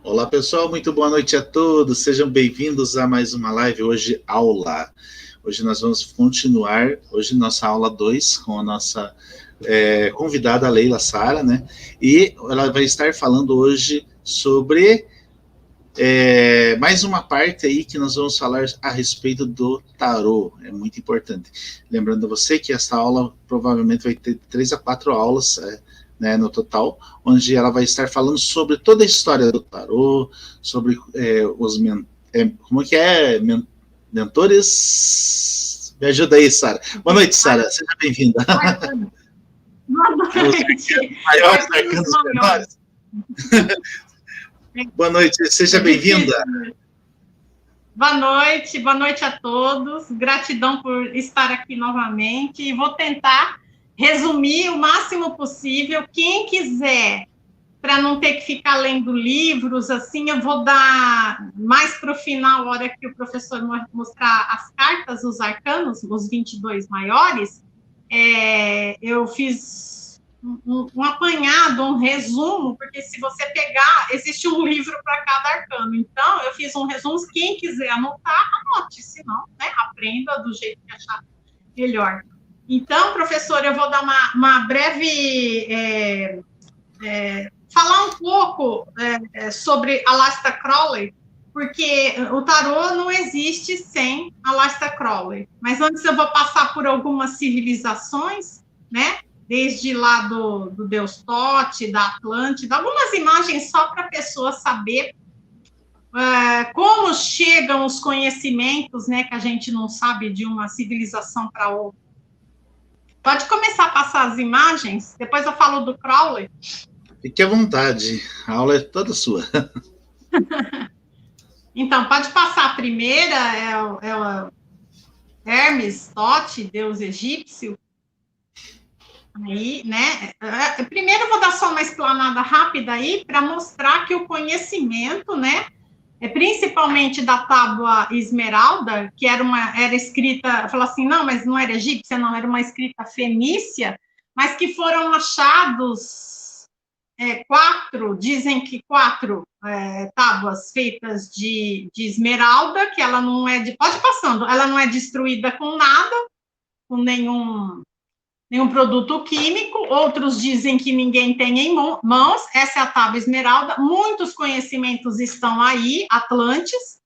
Olá pessoal, muito boa noite a todos, sejam bem-vindos a mais uma live, hoje aula. Hoje nós vamos continuar, hoje nossa aula 2 com a nossa convidada Leila Sara, né? E ela vai estar falando hoje sobre mais uma parte aí que nós vamos falar a respeito do tarô, é muito importante. Lembrando a você que essa aula provavelmente vai ter 3 a 4 aulas, né, no total, onde ela vai estar falando sobre toda a história do tarô, sobre como que é, mentores. Me ajuda aí, Sara. Boa noite, Sara. Seja bem-vinda. Boa noite. Maiores arcanos menores. Boa noite, seja bem-vinda. Boa noite a todos. Gratidão por estar aqui novamente. E vou tentar resumir o máximo possível. Quem quiser, para não ter que ficar lendo livros, assim, eu vou dar mais para o final, a hora que o professor mostrar as cartas, os arcanos, os 22 maiores, eu fiz um apanhado, um resumo, porque se você pegar, existe um livro para cada arcano. Então, eu fiz um resumo. Quem quiser anotar, anote, se não, né, aprenda do jeito que achar melhor. Então, professor, eu vou dar uma breve... falar um pouco sobre Aleister Crowley, porque o tarô não existe sem Aleister Crowley. Mas antes eu vou passar por algumas civilizações, né? Desde lá do Deus Tote, da Atlântida, algumas imagens só para a pessoa saber como chegam os conhecimentos, né, que a gente não sabe de uma civilização para outra. Pode começar a passar as imagens, depois eu falo do Crowley. Fique à vontade, a aula é toda sua. Então, pode passar a primeira, é o Hermes, Tote, deus egípcio. Aí, né? Primeiro eu vou dar só uma explanada rápida aí para mostrar que o conhecimento, né? Principalmente da tábua esmeralda, que era escrita, falou assim, não, mas não era egípcia, não, era uma escrita fenícia, mas que foram achados dizem que quatro tábuas feitas de esmeralda, que ela não é pode ir passando, ela não é destruída com nada, com nenhum produto químico. Outros dizem que ninguém tem em mãos. Essa é a tábua esmeralda. Muitos conhecimentos estão aí, Atlantes,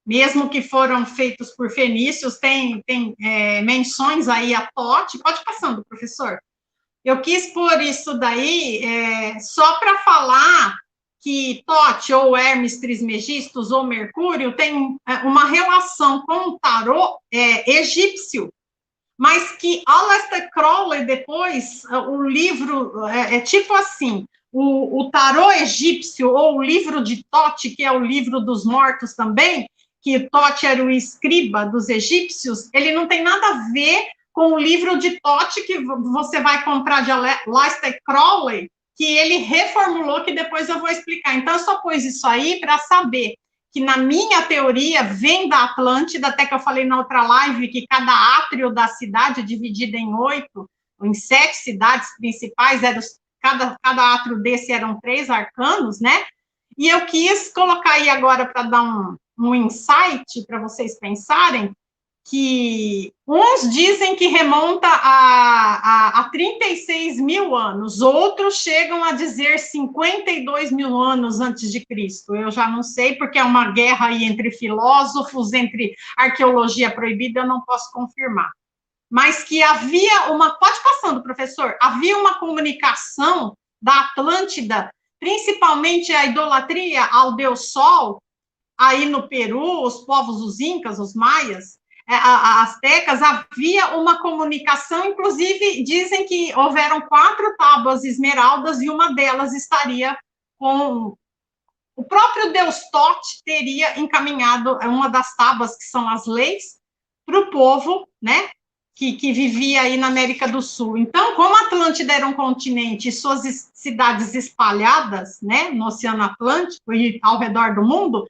mesmo que foram feitos por fenícios, tem menções aí a Tote. Pode ir passando, professor. Eu quis pôr isso daí só para falar que Tote, ou Hermes Trismegistus, ou Mercúrio, tem uma relação com o tarô egípcio, mas que Aleister Crowley, depois, o livro tipo assim, o tarô egípcio, ou o livro de Tote, que é o livro dos mortos também, que Tote era o escriba dos egípcios, ele não tem nada a ver com o livro de Tote que você vai comprar de Aleister Crowley, que ele reformulou, que depois eu vou explicar. Então, eu só pus isso aí para saber que, na minha teoria, vem da Atlântida, até que eu falei na outra live, que cada átrio da cidade é dividido em 8, em 7 cidades principais, cada átrio desse eram 3 arcanos, né? E eu quis colocar aí agora para dar um insight para vocês pensarem, que uns dizem que remonta a 36 mil anos, outros chegam a dizer 52 mil anos antes de Cristo. Eu já não sei, porque é uma guerra aí entre filósofos, entre arqueologia proibida, eu não posso confirmar. Mas que havia pode passando, professor, havia uma comunicação da Atlântida, principalmente a idolatria ao Deus Sol, aí no Peru, os povos, os incas, os maias, astecas, havia uma comunicação, inclusive dizem que houveram 4 tábuas esmeraldas e uma delas estaria com... O próprio Deus Tote teria encaminhado uma das tábuas, que são as leis, para o povo, né, que vivia aí na América do Sul. Então, como a Atlântida era um continente e suas cidades espalhadas, né, no Oceano Atlântico e ao redor do mundo,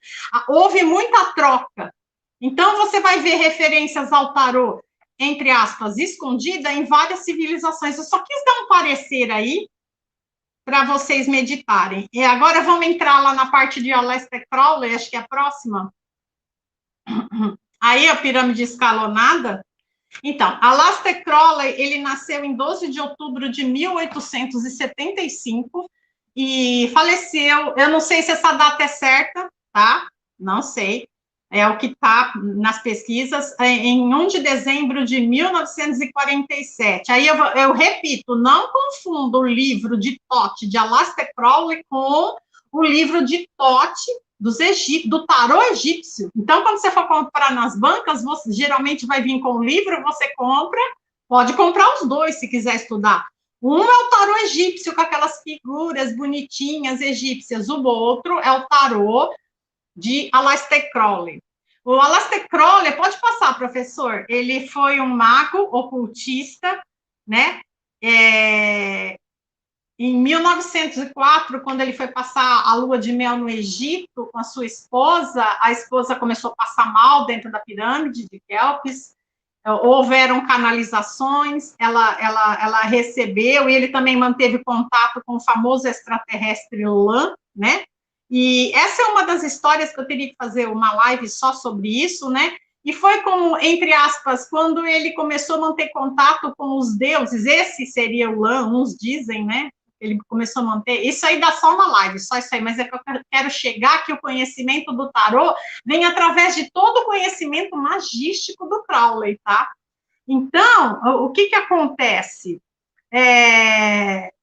houve muita troca. Então, você vai ver referências ao tarô, entre aspas, escondida em várias civilizações. Eu só quis dar um parecer aí, para vocês meditarem. E agora vamos entrar lá na parte de Aleister Crowley, acho que é a próxima. Aí a pirâmide escalonada. Então, Aleister Crowley, ele nasceu em 12 de outubro de 1875 e faleceu, eu não sei se essa data é certa, tá? Não sei, é o que está nas pesquisas, em 1 de dezembro de 1947. Aí eu repito, não confunda o livro de Thoth de Aleister Crowley com o livro de Thoth do tarô egípcio. Então, quando você for comprar nas bancas, você geralmente vai vir com o livro, você compra, pode comprar os dois se quiser estudar. Um é o tarô egípcio, com aquelas figuras bonitinhas egípcias, o outro é o tarô de Aleister Crowley. O Aleister Crowley, pode passar, professor, ele foi um mago ocultista, né? Em 1904, quando ele foi passar a lua de mel no Egito com a esposa começou a passar mal dentro da pirâmide de Kelpis, houveram canalizações, ela recebeu, e ele também manteve contato com o famoso extraterrestre Lan, né? E essa é uma das histórias que eu teria que fazer uma live só sobre isso, né? E foi como, entre aspas, quando ele começou a manter contato com os deuses, esse seria o Lan, uns dizem, né? Ele começou a manter, isso aí dá só uma live, só isso aí, mas é que eu quero chegar que o conhecimento do tarô vem através de todo o conhecimento magístico do Crowley, tá? Então, o que acontece?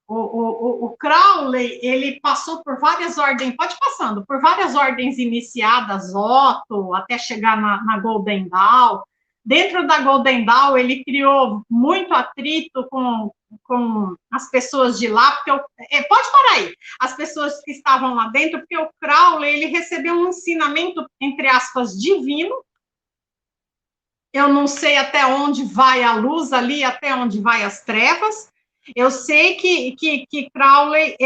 O Crowley, ele passou por várias ordens, pode passando, por várias ordens iniciadas, Otto, até chegar na Golden Dawn. Dentro da Golden Dawn, ele criou muito atrito com as pessoas de lá, porque pode parar aí, as pessoas que estavam lá dentro, porque o Crowley, ele recebeu um ensinamento, entre aspas, divino. Eu não sei até onde vai a luz ali, até onde vai as trevas. Eu sei que Crowley,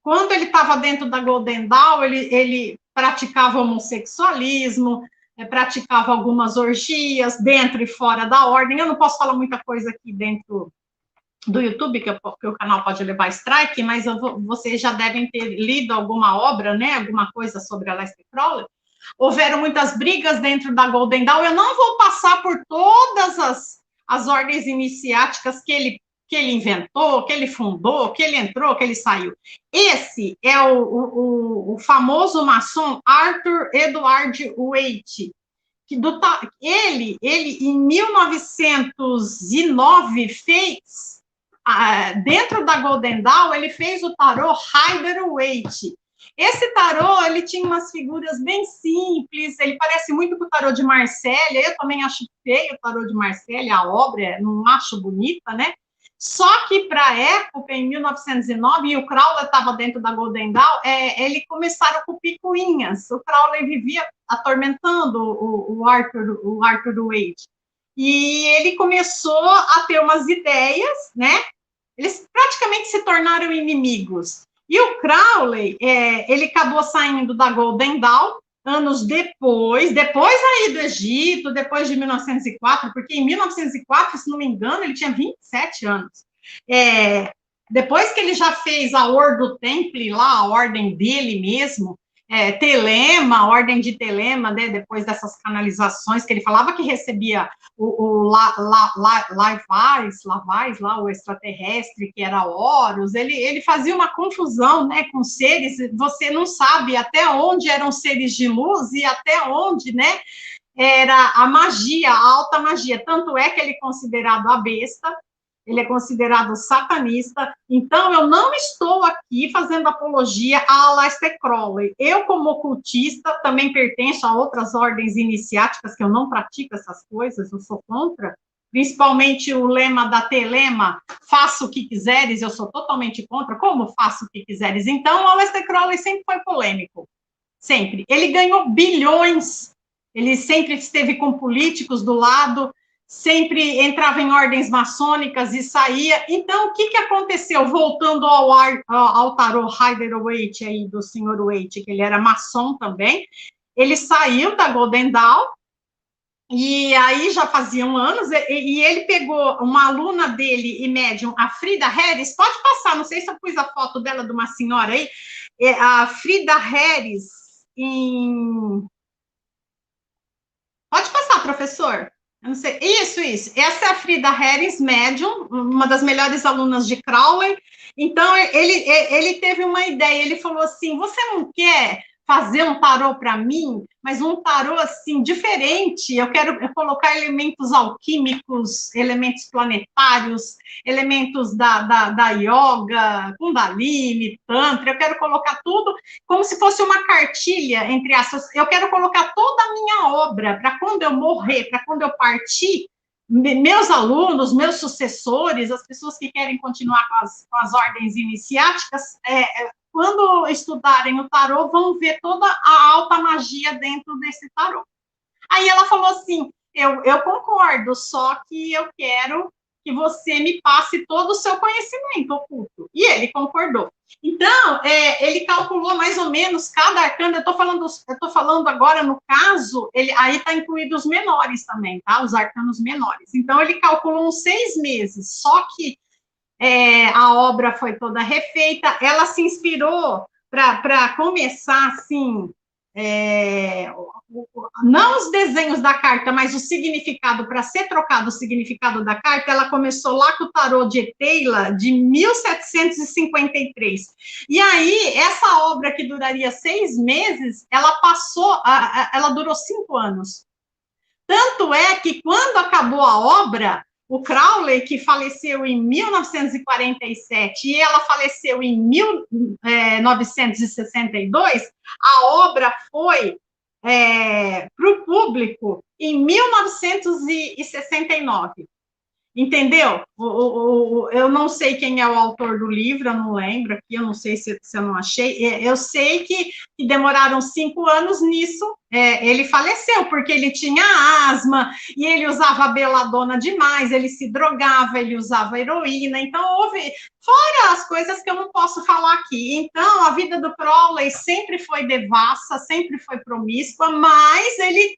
quando ele estava dentro da Golden Dawn, ele praticava homossexualismo, praticava algumas orgias dentro e fora da ordem. Eu não posso falar muita coisa aqui dentro do YouTube, que o canal pode levar strike, mas vocês já devem ter lido alguma obra, né, alguma coisa sobre Aleister Crowley. Houveram muitas brigas dentro da Golden Dawn. Eu não vou passar por todas as ordens iniciáticas que ele inventou, que ele fundou, que ele entrou, que ele saiu. Esse é o famoso maçom Arthur Edward Waite, que ele em 1909 fez, dentro da Golden Dawn, ele fez o tarô Rider-Waite. Esse tarô, ele tinha umas figuras bem simples, ele parece muito com o tarô de Marsella. Eu também acho feio o tarô de Marsella, a obra, não acho bonita, né? Só que, para a época, em 1909, e o Crowley estava dentro da Golden Dawn, eles começaram com picuinhas. O Crowley vivia atormentando o Arthur Waite. E ele começou a ter umas ideias, né? Eles praticamente se tornaram inimigos. E o Crowley, ele acabou saindo da Golden Dawn anos depois aí do Egito, depois de 1904, porque em 1904, se não me engano, ele tinha 27 anos. Depois que ele já fez a Ordo Templi, lá, a ordem dele mesmo, Telema, a ordem de Telema, né, depois dessas canalizações, que ele falava que recebia o Lavais, lá, o extraterrestre, que era Horus, ele fazia uma confusão, né, com seres, você não sabe até onde eram seres de luz e até onde, né, era a magia, a alta magia, tanto é que ele é considerado a besta, ele é considerado satanista. Então, eu não estou aqui fazendo apologia a Aleister Crowley. Eu, como ocultista, também pertenço a outras ordens iniciáticas, que eu não pratico essas coisas, eu sou contra, principalmente o lema da Telema, faça o que quiseres, eu sou totalmente contra, como faço o que quiseres? Então, o Aleister Crowley sempre foi polêmico, sempre. Ele ganhou bilhões, ele sempre esteve com políticos do lado, sempre entrava em ordens maçônicas e saía. Então, o que aconteceu? Voltando ao tarô Rider-Waite, aí, do senhor Waite, que ele era maçom também, ele saiu da Golden Dawn E aí já faziam anos, e ele pegou uma aluna dele e médium, a Frida Harris, pode passar, não sei se eu pus a foto dela de uma senhora aí, a Frida Harris, pode passar, professor. Eu não sei. Isso. Essa é a Frida Harris, médium, uma das melhores alunas de Crowley. Então, ele teve uma ideia, ele falou assim, você não quer fazer um tarô para mim, mas um tarô, assim, diferente, eu quero colocar elementos alquímicos, elementos planetários, elementos da yoga, kundalini, tantra, eu quero colocar tudo como se fosse uma cartilha, entre aspas, eu quero colocar toda a minha obra, para quando eu morrer, para quando eu partir, meus alunos, meus sucessores, as pessoas que querem continuar com as ordens iniciáticas, quando estudarem o tarô, vão ver toda a alta magia dentro desse tarô. Aí ela falou assim, eu concordo, só que eu quero que você me passe todo o seu conhecimento oculto. E ele concordou. Então, ele calculou mais ou menos cada arcano, eu estou falando agora no caso, aí está incluído os menores também, tá? Os arcanos menores. Então, ele calculou uns 6 meses, só que a obra foi toda refeita, ela se inspirou para começar, assim, não os desenhos da carta, mas o significado, para ser trocado o significado da carta, ela começou lá com o tarô de Eteila, de 1753. E aí, essa obra que duraria 6 meses, ela durou 5 anos. Tanto é que, quando acabou a obra, o Crowley, que faleceu em 1947, e ela faleceu em 1962, a obra foi para o público em 1969. Entendeu? Eu não sei quem é o autor do livro, eu não lembro aqui, eu não sei se eu não achei. Eu sei que demoraram 5 anos nisso. Ele faleceu porque ele tinha asma e ele usava beladona demais, ele se drogava, ele usava heroína. Então, fora as coisas que eu não posso falar aqui. Então, a vida do Crowley sempre foi devassa, sempre foi promíscua, mas ele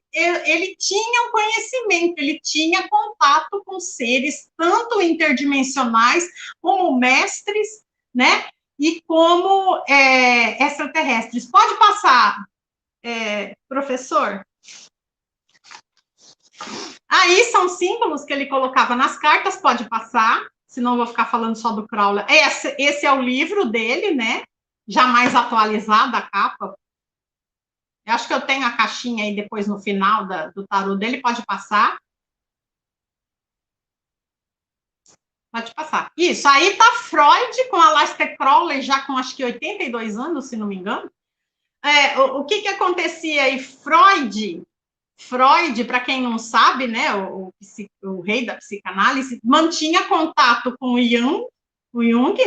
tinha um conhecimento, ele tinha contato com seres tanto interdimensionais como mestres, né? E como extraterrestres. Pode passar, professor? Aí são símbolos que ele colocava nas cartas, pode passar, senão eu vou ficar falando só do Crowley. Esse é o livro dele, né? Já mais atualizado a capa. Eu acho que eu tenho a caixinha aí depois no final do tarô dele, pode passar. Pode passar. Isso, aí tá Freud com Aleister Crowley, já com acho que 82 anos, se não me engano. O que acontecia aí? Freud, para quem não sabe, né, o rei da psicanálise, mantinha contato com o Jung,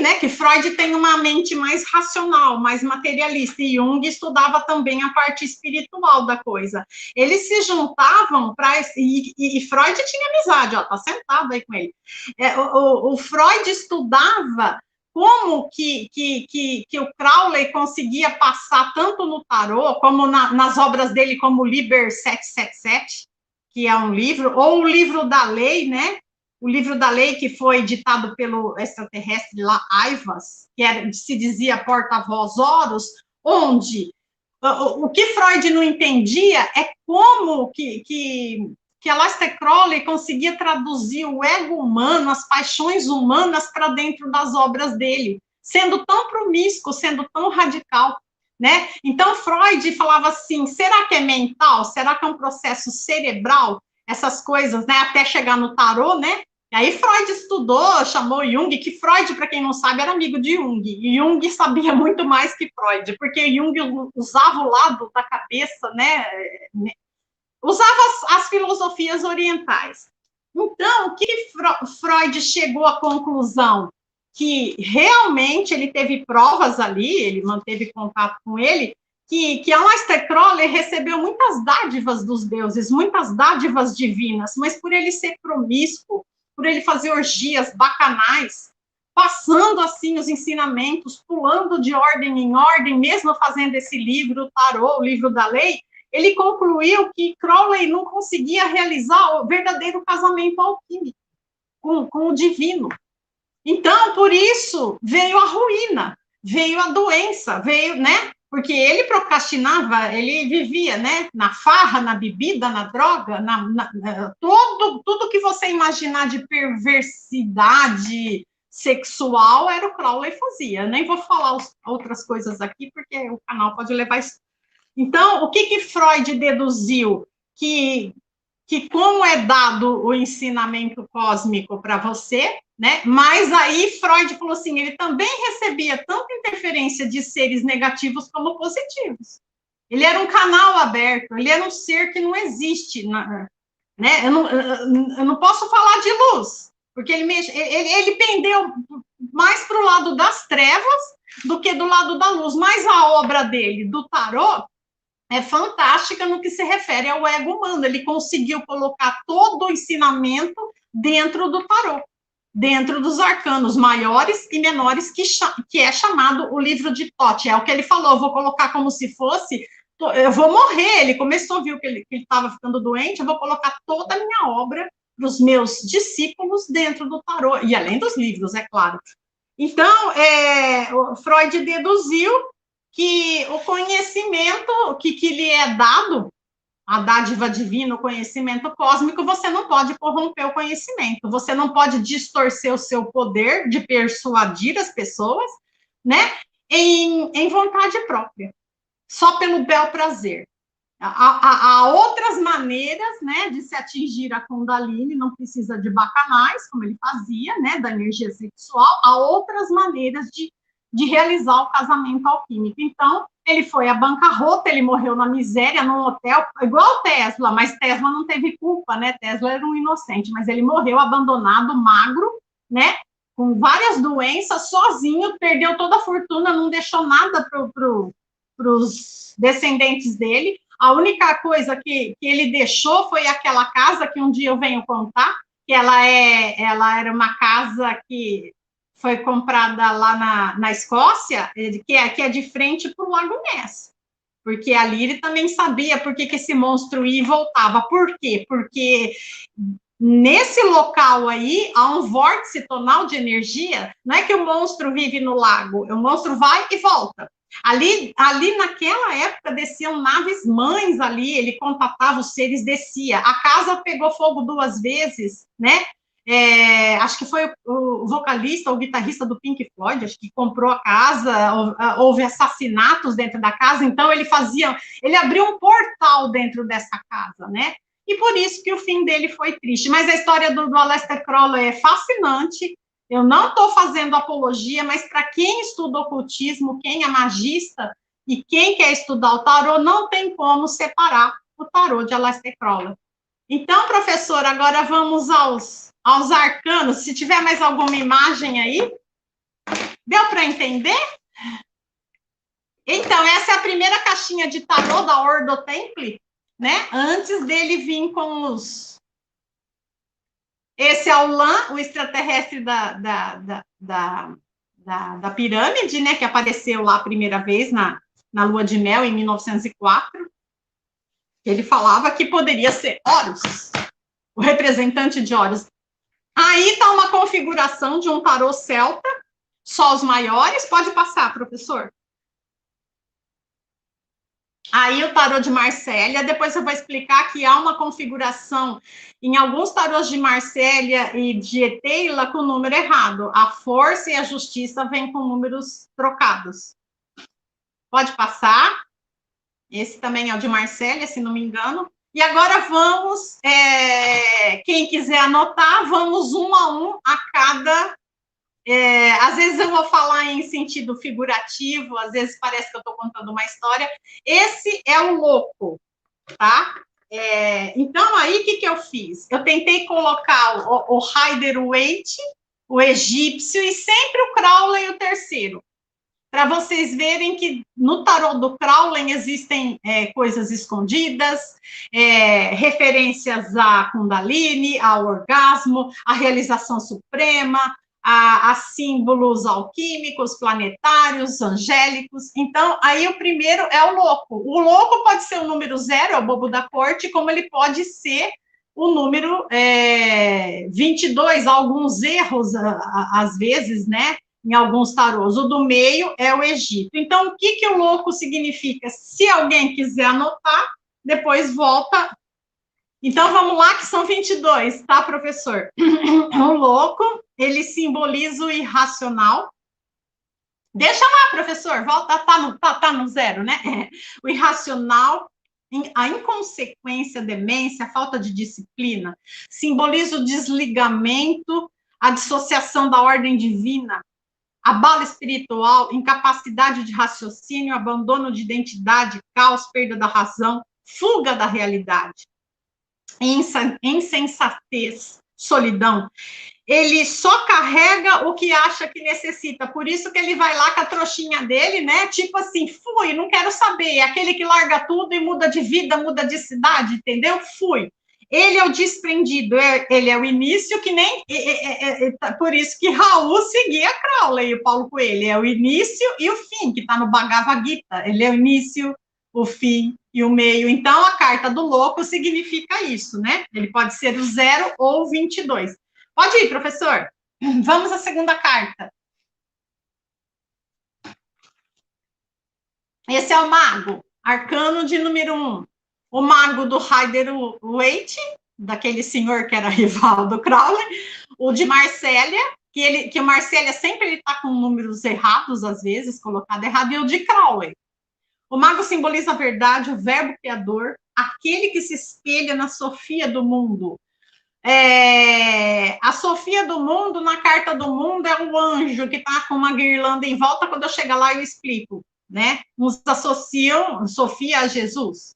né, que Freud tem uma mente mais racional, mais materialista, e Jung estudava também a parte espiritual da coisa. Eles se juntavam e Freud tinha amizade, ó, tá sentado aí com ele. O Freud estudava como que o Crowley conseguia passar tanto no tarô, como nas obras dele, como o Liber 777, que é um livro, ou o livro da lei, né? O livro da lei que foi ditado pelo extraterrestre lá, Aivas, que se dizia porta-voz Horus, onde o que Freud não entendia é como que Aleister Crowley conseguia traduzir o ego humano, as paixões humanas para dentro das obras dele, sendo tão promíscuo, sendo tão radical, né? Então, Freud falava assim, será que é mental? Será que é um processo cerebral? Essas coisas, né? Até chegar no tarô, né? E aí Freud estudou, chamou Jung, que Freud, para quem não sabe, era amigo de Jung, e Jung sabia muito mais que Freud, porque Jung usava o lado da cabeça, né? Usava as filosofias orientais. Então, o que Freud chegou à conclusão? Que realmente ele teve provas ali, ele manteve contato com ele, que Aleister Crowley recebeu muitas dádivas dos deuses, muitas dádivas divinas, mas por ele ser promíscuo, por ele fazer orgias bacanais, passando assim os ensinamentos, pulando de ordem em ordem, mesmo fazendo esse livro, o tarô, o livro da lei, ele concluiu que Crowley não conseguia realizar o verdadeiro casamento alquímico com o divino. Então, por isso, veio a ruína, veio a doença, veio, né? Porque ele procrastinava, ele vivia, né? Na farra, na bebida, na droga, tudo que você imaginar de perversidade sexual era o Crowley fazia. Nem vou falar outras coisas aqui, porque o canal pode levar isso. Então, o que Freud deduziu? Que como é dado o ensinamento cósmico para você, né? Mas aí Freud falou assim, ele também recebia tanta interferência de seres negativos como positivos. Ele era um canal aberto, ele era um ser que não existe, né? Eu não posso falar de luz, porque ele pendeu mais para o lado das trevas do que do lado da luz, mas a obra dele, do tarô, é fantástica no que se refere ao ego humano. Ele conseguiu colocar todo o ensinamento dentro do tarô, dentro dos arcanos maiores e menores, que é chamado o livro de Thoth. É o que ele falou, eu vou colocar como se fosse, eu vou morrer. Ele começou, viu que ele estava ficando doente, eu vou colocar toda a minha obra para os meus discípulos dentro do tarô, e além dos livros, é claro. Então, Freud deduziu que o conhecimento que lhe é dado, a dádiva divina, o conhecimento cósmico, você não pode corromper o conhecimento, você não pode distorcer o seu poder de persuadir as pessoas, né, em vontade própria, só pelo bel prazer. Há outras maneiras, né, de se atingir a Kundalini, não precisa de bacanais, como ele fazia, né, da energia sexual, há outras maneiras de realizar o casamento alquímico. Então, ele foi à bancarrota, ele morreu na miséria, num hotel, igual Tesla, mas Tesla não teve culpa, né? Tesla era um inocente, mas ele morreu abandonado, magro, né? Com várias doenças, sozinho, perdeu toda a fortuna, não deixou nada para os descendentes dele. A única coisa que ele deixou foi aquela casa que um dia eu venho contar, que ela era uma casa que foi comprada lá na Escócia, que é de frente para o Lago Ness. Porque ali ele também sabia por que esse monstro ia e voltava. Por quê? Porque nesse local aí há um vórtice tonal de energia. Não é que o monstro vive no lago, o monstro vai e volta. Ali naquela época desciam naves mães ali, ele contatava os seres, descia. A casa pegou fogo 2 vezes, né? Acho que foi o vocalista ou guitarrista do Pink Floyd, acho que comprou a casa, houve assassinatos dentro da casa, então ele abriu um portal dentro dessa casa, né? E por isso que o fim dele foi triste. Mas a história do Aleister Crowley é fascinante. Eu não estou fazendo apologia, mas para quem estuda ocultismo, quem é magista e quem quer estudar o tarô, não tem como separar o tarô de Aleister Crowley. Então, professor, agora vamos aos arcanos. Se tiver mais alguma imagem aí, deu para entender? Então, essa é a primeira caixinha de tarô da Ordo Templi, né? Antes dele vir com os... Esse é o Lan, o extraterrestre da pirâmide, né? Que apareceu lá a primeira vez na Lua de Mel, em 1904. Ele falava que poderia ser Horus, o representante de Horus. Aí está uma configuração de um tarô celta, só os maiores. Pode passar, professor. Aí o tarô de Marsella, depois eu vou explicar que há uma configuração em alguns tarôs de Marsella e de Eteila com o número errado. A força e a justiça vêm com números trocados. Pode passar. Esse também é o de Marsella, se não me engano. E agora vamos, quem quiser anotar, vamos um a um a cada... às vezes eu vou falar em sentido figurativo, às vezes parece que eu estou contando uma história. Esse é o louco, tá? Então, aí, o que eu fiz? Eu tentei colocar o Rider-Waite, o egípcio, e sempre o Crowley, o terceiro, para vocês verem que no tarô do Crowley existem coisas escondidas, referências à Kundalini, ao orgasmo, à realização suprema, a símbolos alquímicos, planetários, angélicos. Então, aí o primeiro é o louco. O louco pode ser o número 0, é o bobo da corte, como ele pode ser o número 22, alguns erros, às vezes, né? Em alguns tarôs. O do meio é o Egito. Então, o que o louco significa? Se alguém quiser anotar, depois volta. Então, vamos lá, que são 22, tá, professor? O louco, ele simboliza o irracional. Deixa lá, professor, volta, tá no 0, né? O irracional, a inconsequência, a demência, a falta de disciplina, simboliza o desligamento, a dissociação da ordem divina, abalo espiritual, incapacidade de raciocínio, abandono de identidade, caos, perda da razão, fuga da realidade. Insensatez, solidão. Ele só carrega o que acha que necessita, por isso que ele vai lá com a trouxinha dele, né? Tipo assim, fui, não quero saber. É aquele que larga tudo e muda de vida, muda de cidade, entendeu? Fui. Ele é o desprendido, ele é o início, que nem. Por isso que Raul seguia Crowley, o Paulo Coelho. É o início e o fim, que está no Bhagavad Gita. Ele é o início, o fim e o meio. Então, a carta do louco significa isso, né? Ele pode ser o 0 ou o 22. Pode ir, professor. Vamos à segunda carta. Esse é o mago, arcano de número 1. O mago do Rider-Waite, daquele senhor que era rival do Crowley. O de Marsella, que o Marsella sempre está com números errados, às vezes, colocado errado, e o de Crowley. O mago simboliza a verdade, o verbo criador, aquele que se espelha na Sofia do mundo. A Sofia do mundo, na carta do mundo, é um anjo que está com uma guirlanda em volta. Quando eu chegar lá, eu explico, né? Uns associam Sofia a Jesus.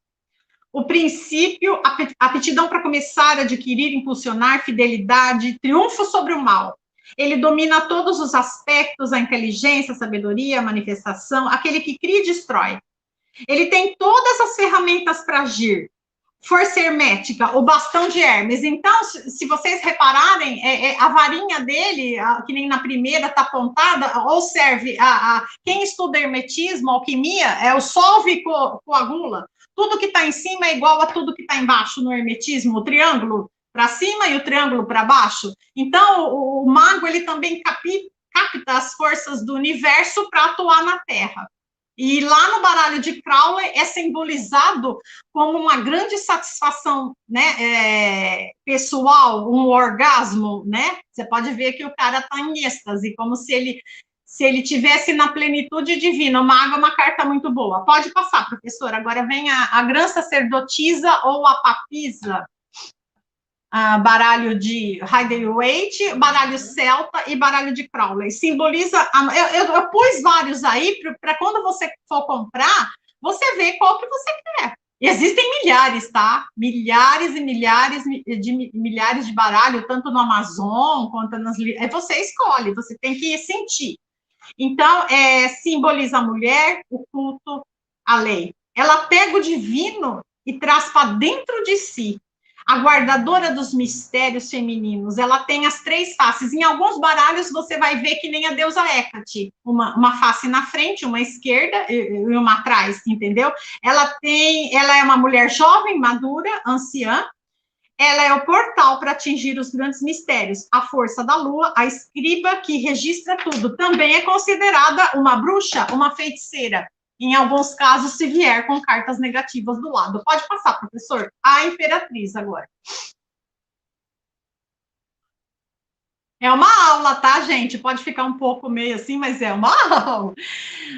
O princípio, a aptidão para começar, adquirir, impulsionar, fidelidade, triunfo sobre o mal. Ele domina todos os aspectos, a inteligência, a sabedoria, a manifestação, aquele que cria e destrói. Ele tem todas as ferramentas para agir. Força hermética, o bastão de Hermes. Então, se vocês repararem, a varinha dele, que nem na primeira está apontada, ou serve quem estuda hermetismo, alquimia, é o solve e coagula. Tudo que está em cima é igual a tudo que está embaixo no hermetismo, o triângulo para cima e o triângulo para baixo. Então, o mago, ele também capta as forças do universo para atuar na Terra. E lá no baralho de Crowley é simbolizado como uma grande satisfação, né, pessoal, um orgasmo, né? Você pode ver que o cara está em êxtase, como se ele tivesse na plenitude divina. O mago é uma carta muito boa. Pode passar, professora. Agora vem a grã sacerdotisa ou a papisa. Baralho de Rider-Waite, baralho celta e baralho de Crowley. Simboliza... Eu pus vários aí para quando você for comprar, você ver qual que você quer. E existem milhares, tá? Milhares e milhares de baralho, tanto no Amazon quanto nas... Você escolhe, você tem que sentir. Então, simboliza a mulher, o culto, a lei. Ela pega o divino e traz para dentro de si. A guardadora dos mistérios femininos, ela tem as 3 faces. Em alguns baralhos você vai ver que nem a deusa Hecate, uma face na frente, uma esquerda e uma atrás, entendeu? Ela é uma mulher jovem, madura, anciã. Ela é o portal para atingir os grandes mistérios. A força da lua, a escriba que registra tudo. Também é considerada uma bruxa, uma feiticeira. Em alguns casos, se vier com cartas negativas do lado. Pode passar, professor. A imperatriz agora. É uma aula, tá, gente? Pode ficar um pouco meio assim, mas é uma aula.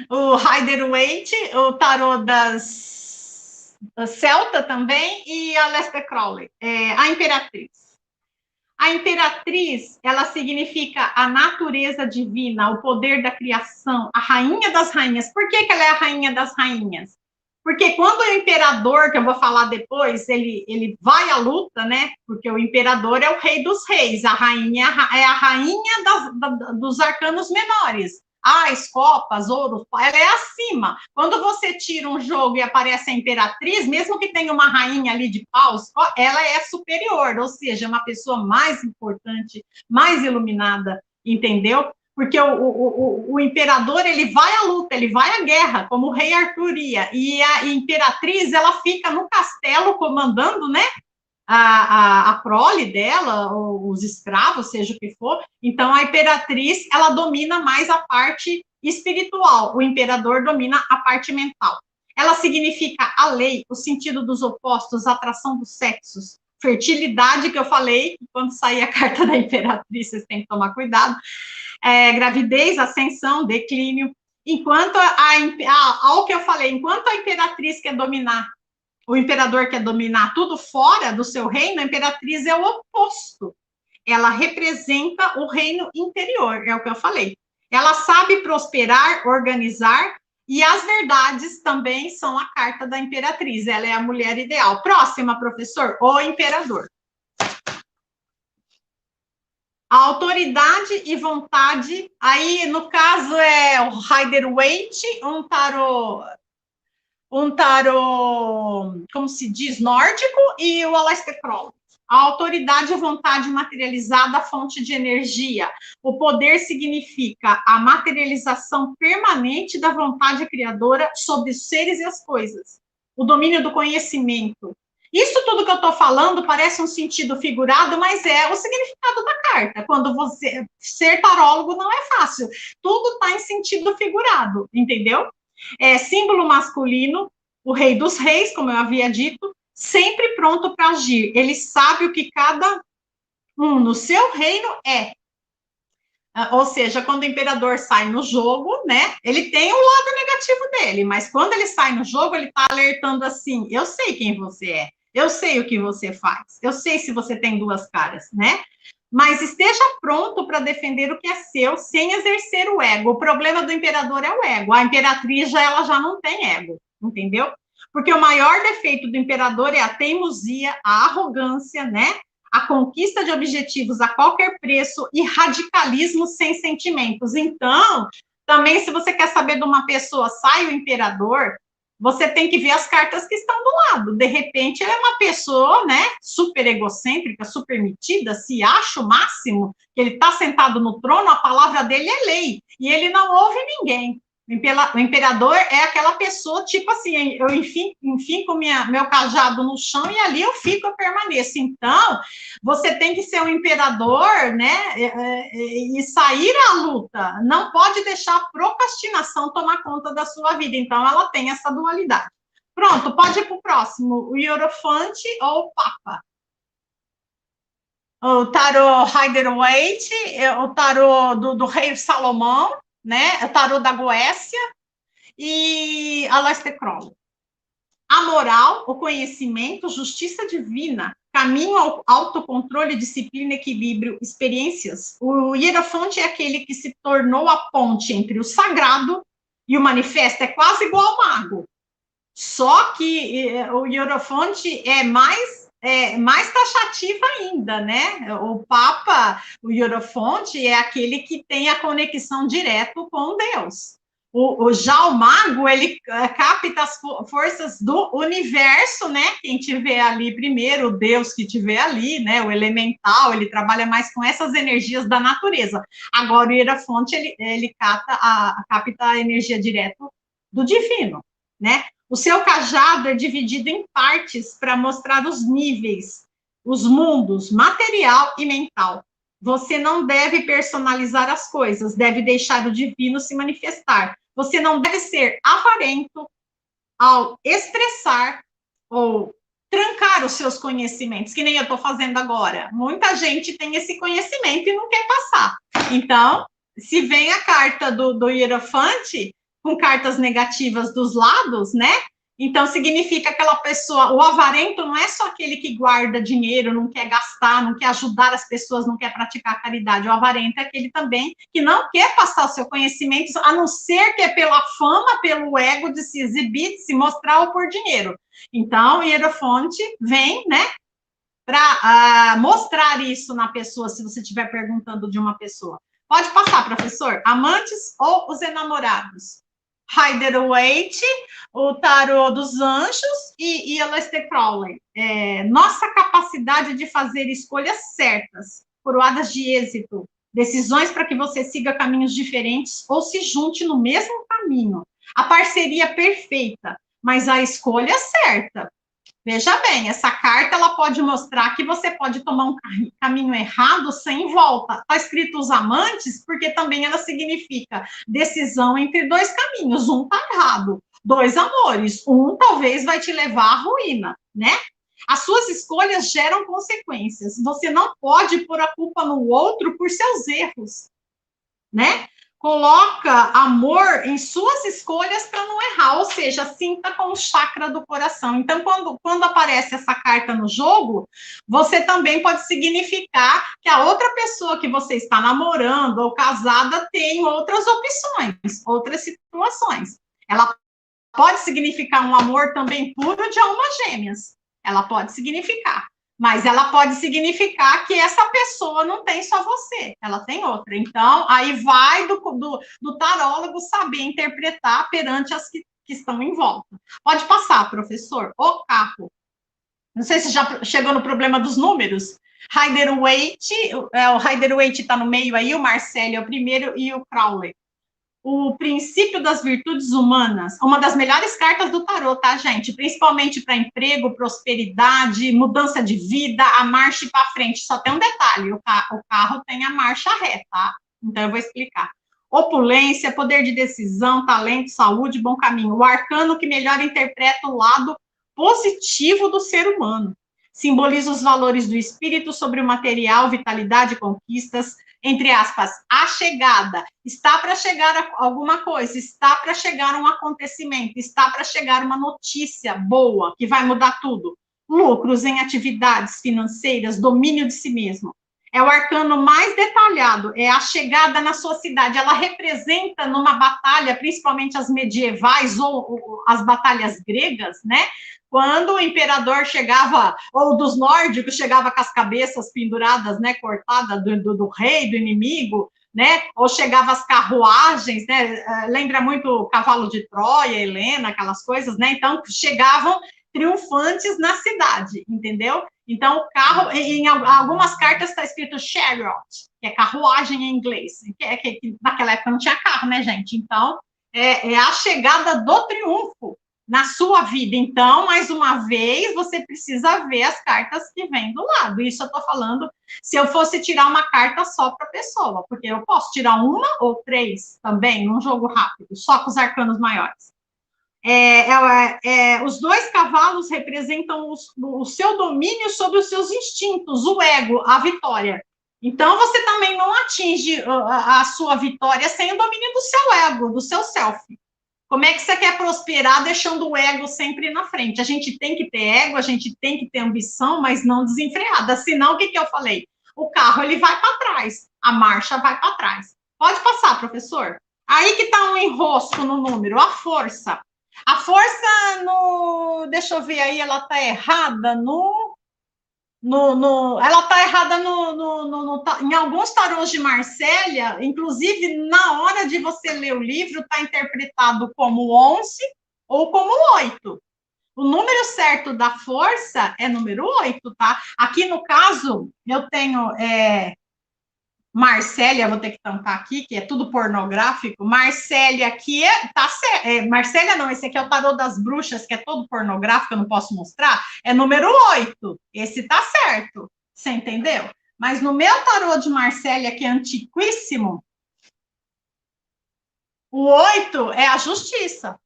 O Rider-Waite, o tarô das Celta também, e a Aleister Crowley. A imperatriz. A imperatriz, ela significa a natureza divina, o poder da criação, a rainha das rainhas. Por que ela é a rainha das rainhas? Porque quando o imperador, que eu vou falar depois, ele vai à luta, né? Porque o imperador é o rei dos reis, a rainha é a rainha dos arcanos menores. As copas, ouros, ela é acima. Quando você tira um jogo e aparece a imperatriz, mesmo que tenha uma rainha ali de paus, ela é superior, ou seja, uma pessoa mais importante, mais iluminada, entendeu? Porque o imperador, ele vai à luta, ele vai à guerra, como o rei Arthur ia, e a imperatriz, ela fica no castelo comandando, né, a prole dela, ou os escravos, seja o que for. Então, a imperatriz, ela domina mais a parte espiritual, o imperador domina a parte mental. Ela significa a lei, o sentido dos opostos, atração dos sexos, fertilidade, que eu falei, quando sair a carta da imperatriz, vocês têm que tomar cuidado, gravidez, ascensão, declínio. Enquanto ao que eu falei, enquanto a imperatriz quer dominar, o imperador quer dominar tudo fora do seu reino, a imperatriz é o oposto. Ela representa o reino interior, é o que eu falei. Ela sabe prosperar, organizar, e as verdades também são a carta da imperatriz. Ela é a mulher ideal. Próxima, professor, o imperador. A autoridade e vontade, aí no caso é o Rider-Waite, um tarô, como se diz, nórdico, e o Aleister Crowley. A autoridade e vontade materializada, a fonte de energia. O poder significa a materialização permanente da vontade criadora sobre os seres e as coisas. O domínio do conhecimento. Isso tudo que eu estou falando parece um sentido figurado, mas é o significado da carta. Quando você ser tarólogo não é fácil. Tudo está em sentido figurado, entendeu? Símbolo masculino, o rei dos reis, como eu havia dito, sempre pronto para agir. Ele sabe o que cada um no seu reino é. Ou seja, quando o imperador sai no jogo, né, ele tem o lado negativo dele, mas quando ele sai no jogo, ele está alertando assim, eu sei quem você é, eu sei o que você faz, eu sei se você tem duas caras, né? Mas esteja pronto para defender o que é seu, sem exercer o ego. O problema do imperador é o ego. A imperatriz, ela já não tem ego, entendeu? Porque o maior defeito do imperador é a teimosia, a arrogância, né? A conquista de objetivos a qualquer preço e radicalismo sem sentimentos. Então, também, se você quer saber de uma pessoa, sai o imperador, você tem que ver as cartas que estão do lado. De repente, ele é uma pessoa, né, super egocêntrica, super metida, se acha o máximo, que ele está sentado no trono, a palavra dele é lei, e ele não ouve ninguém. O imperador é aquela pessoa, tipo assim, eu enfim com meu cajado no chão e ali eu fico, eu permaneço. Então, você tem que ser um imperador, né, e sair à luta. Não pode deixar a procrastinação tomar conta da sua vida. Então, ela tem essa dualidade. Pronto, pode ir para o próximo. O Hierofante ou o Papa? O tarô Rider-Waite, o tarô do rei Salomão, né? O tarô da Goécia e Aleister Crowley. A moral, o conhecimento, justiça divina, caminho ao autocontrole, disciplina, equilíbrio, experiências. O Hierofante é aquele que se tornou a ponte entre o sagrado e o manifesto. É quase igual ao mago. Só que o Hierofante é mais taxativo ainda, né? O Papa, o Hierofonte, é aquele que tem a conexão direto com Deus. Já o mago, ele capta as forças do universo, né? Quem tiver ali primeiro, o Deus que tiver ali, né? O elemental, ele trabalha mais com essas energias da natureza. Agora, o Hierofonte, ele capta a energia direto do divino, né? O seu cajado é dividido em partes para mostrar os níveis, os mundos, material e mental. Você não deve personalizar as coisas, deve deixar o divino se manifestar. Você não deve ser avarento ao expressar ou trancar os seus conhecimentos, que nem eu estou fazendo agora. Muita gente tem esse conhecimento e não quer passar. Então, se vem a carta do Hierofante, com cartas negativas dos lados, né? Então, significa aquela pessoa, o avarento não é só aquele que guarda dinheiro, não quer gastar, não quer ajudar as pessoas, não quer praticar caridade. O avarento é aquele também que não quer passar o seu conhecimento, a não ser que é pela fama, pelo ego de se exibir, de se mostrar ou por dinheiro. Então, o Hierofonte vem, né, para mostrar isso na pessoa, se você estiver perguntando de uma pessoa. Pode passar, professor. Amantes ou os enamorados? Rider-Waite, o tarô dos anjos e Aleister Crowley. Nossa capacidade de fazer escolhas certas, coroadas de êxito, decisões para que você siga caminhos diferentes ou se junte no mesmo caminho. A parceria perfeita, mas a escolha certa. Veja bem, essa carta ela pode mostrar que você pode tomar um caminho errado sem volta. Está escrito os amantes, porque também ela significa decisão entre dois caminhos. Um está errado, dois amores. Um talvez vai te levar à ruína, né? As suas escolhas geram consequências. Você não pode pôr a culpa no outro por seus erros, né? Coloca amor em suas escolhas para não errar, ou seja, sinta com o chakra do coração. Então, quando aparece essa carta no jogo, você também pode significar que a outra pessoa que você está namorando ou casada tem outras opções, outras situações. Ela pode significar um amor também puro de almas gêmeas. Ela pode significar. Mas ela pode significar que essa pessoa não tem só você, ela tem outra. Então, aí vai do tarólogo saber interpretar perante as que estão em volta. Pode passar, professor. O carro. Não sei se já chegou no problema dos números. Rider-Waite, o Rider-Waite está no meio aí, o Marcelo é o primeiro e o Crowley. O princípio das virtudes humanas, uma das melhores cartas do tarô, tá, gente? Principalmente para emprego, prosperidade, mudança de vida, a marcha para frente. Só tem um detalhe, o carro tem a marcha ré, tá? Então, eu vou explicar. Opulência, poder de decisão, talento, saúde, bom caminho. O arcano que melhor interpreta o lado positivo do ser humano. Simboliza os valores do espírito sobre o material, vitalidade, conquistas, entre aspas, a chegada, está para chegar alguma coisa, está para chegar um acontecimento, está para chegar uma notícia boa, que vai mudar tudo. Lucros em atividades financeiras, domínio de si mesmo. É o arcano mais detalhado, é a chegada na sua cidade. Ela representa numa batalha, principalmente as medievais ou as batalhas gregas, né? Quando o imperador chegava, ou dos nórdicos, chegava com as cabeças penduradas, né, cortadas do rei, do inimigo, né, ou chegava as carruagens, né, lembra muito o cavalo de Troia, Helena, aquelas coisas, né, então chegavam triunfantes na cidade, entendeu? Então, o carro, em algumas cartas está escrito chariot, que é carruagem em inglês, que naquela época não tinha carro, né, gente? Então, é a chegada do triunfo na sua vida. Então, mais uma vez, você precisa ver as cartas que vêm do lado. Isso eu estou falando se eu fosse tirar uma carta só para a pessoa, porque eu posso tirar uma ou três também, num jogo rápido, só com os arcanos maiores. Os dois cavalos representam o seu domínio sobre os seus instintos, o ego, a vitória. Então, você também não atinge a sua vitória sem o domínio do seu ego, do seu self. Como é que você quer prosperar deixando o ego sempre na frente? A gente tem que ter ego, a gente tem que ter ambição, mas não desenfreada. Senão, o que eu falei? O carro, ele vai para trás, a marcha vai para trás. Pode passar, professor. Aí que está um enrosco no número, a força. A força, deixa eu ver aí, ela está errada ela está errada em alguns tarôs de Marsella, inclusive na hora de você ler o livro, está interpretado como 11 ou como 8. O número certo da força é número 8, tá? Aqui no caso, eu tenho Marsella, vou ter que tampar aqui, que é tudo pornográfico. Marsella aqui tá certo. Marsella não, esse aqui é o tarô das bruxas, que é todo pornográfico, eu não posso mostrar. É número 8. Esse tá certo. Você entendeu? Mas no meu tarô de Marsella, que é antiquíssimo, o 8 é a justiça.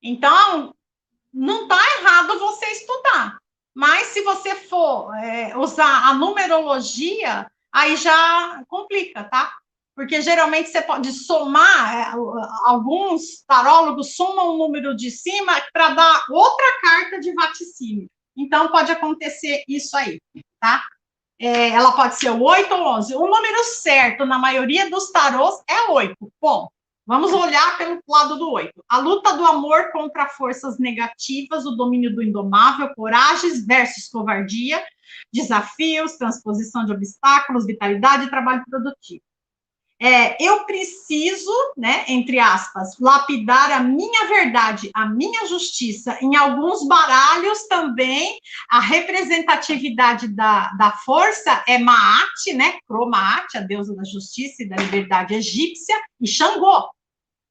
Então, não tá errado você estudar. Mas se você for usar a numerologia, aí já complica, tá? Porque geralmente você pode somar, alguns tarólogos somam o número de cima para dar outra carta de vaticínio. Então, pode acontecer isso aí, tá? Ela pode ser o 8 ou 11. O número certo, na maioria dos tarôs, é 8. Bom, vamos olhar pelo lado do 8. A luta do amor contra forças negativas, o domínio do indomável, coragens versus covardia, desafios, transposição de obstáculos, vitalidade e trabalho produtivo. eu preciso, né, entre aspas, lapidar a minha verdade, a minha justiça. Em alguns baralhos também, a representatividade da força é Maat, né, Cromaat, a deusa da justiça e da liberdade egípcia, e Xangô,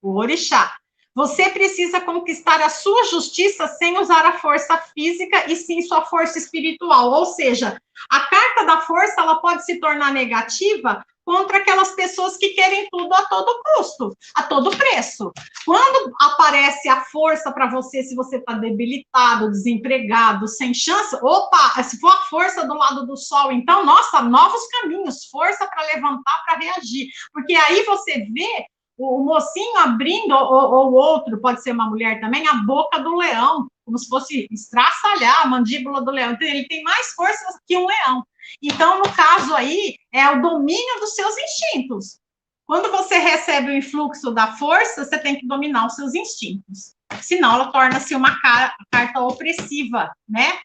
o orixá. Você precisa conquistar a sua justiça sem usar a força física e sim sua força espiritual. Ou seja, a carta da força ela pode se tornar negativa contra aquelas pessoas que querem tudo a todo custo, a todo preço. Quando aparece a força para você, se você está debilitado, desempregado, sem chance, opa, se for a força do lado do sol, então, nossa, novos caminhos, força para levantar, para reagir. Porque aí você vê o mocinho abrindo, ou outro, pode ser uma mulher também, a boca do leão, como se fosse estraçalhar a mandíbula do leão. Ele tem mais força que um leão. Então, no caso aí, é o domínio dos seus instintos. Quando você recebe o influxo da força, você tem que dominar os seus instintos. Senão, ela torna-se uma carta opressiva, né?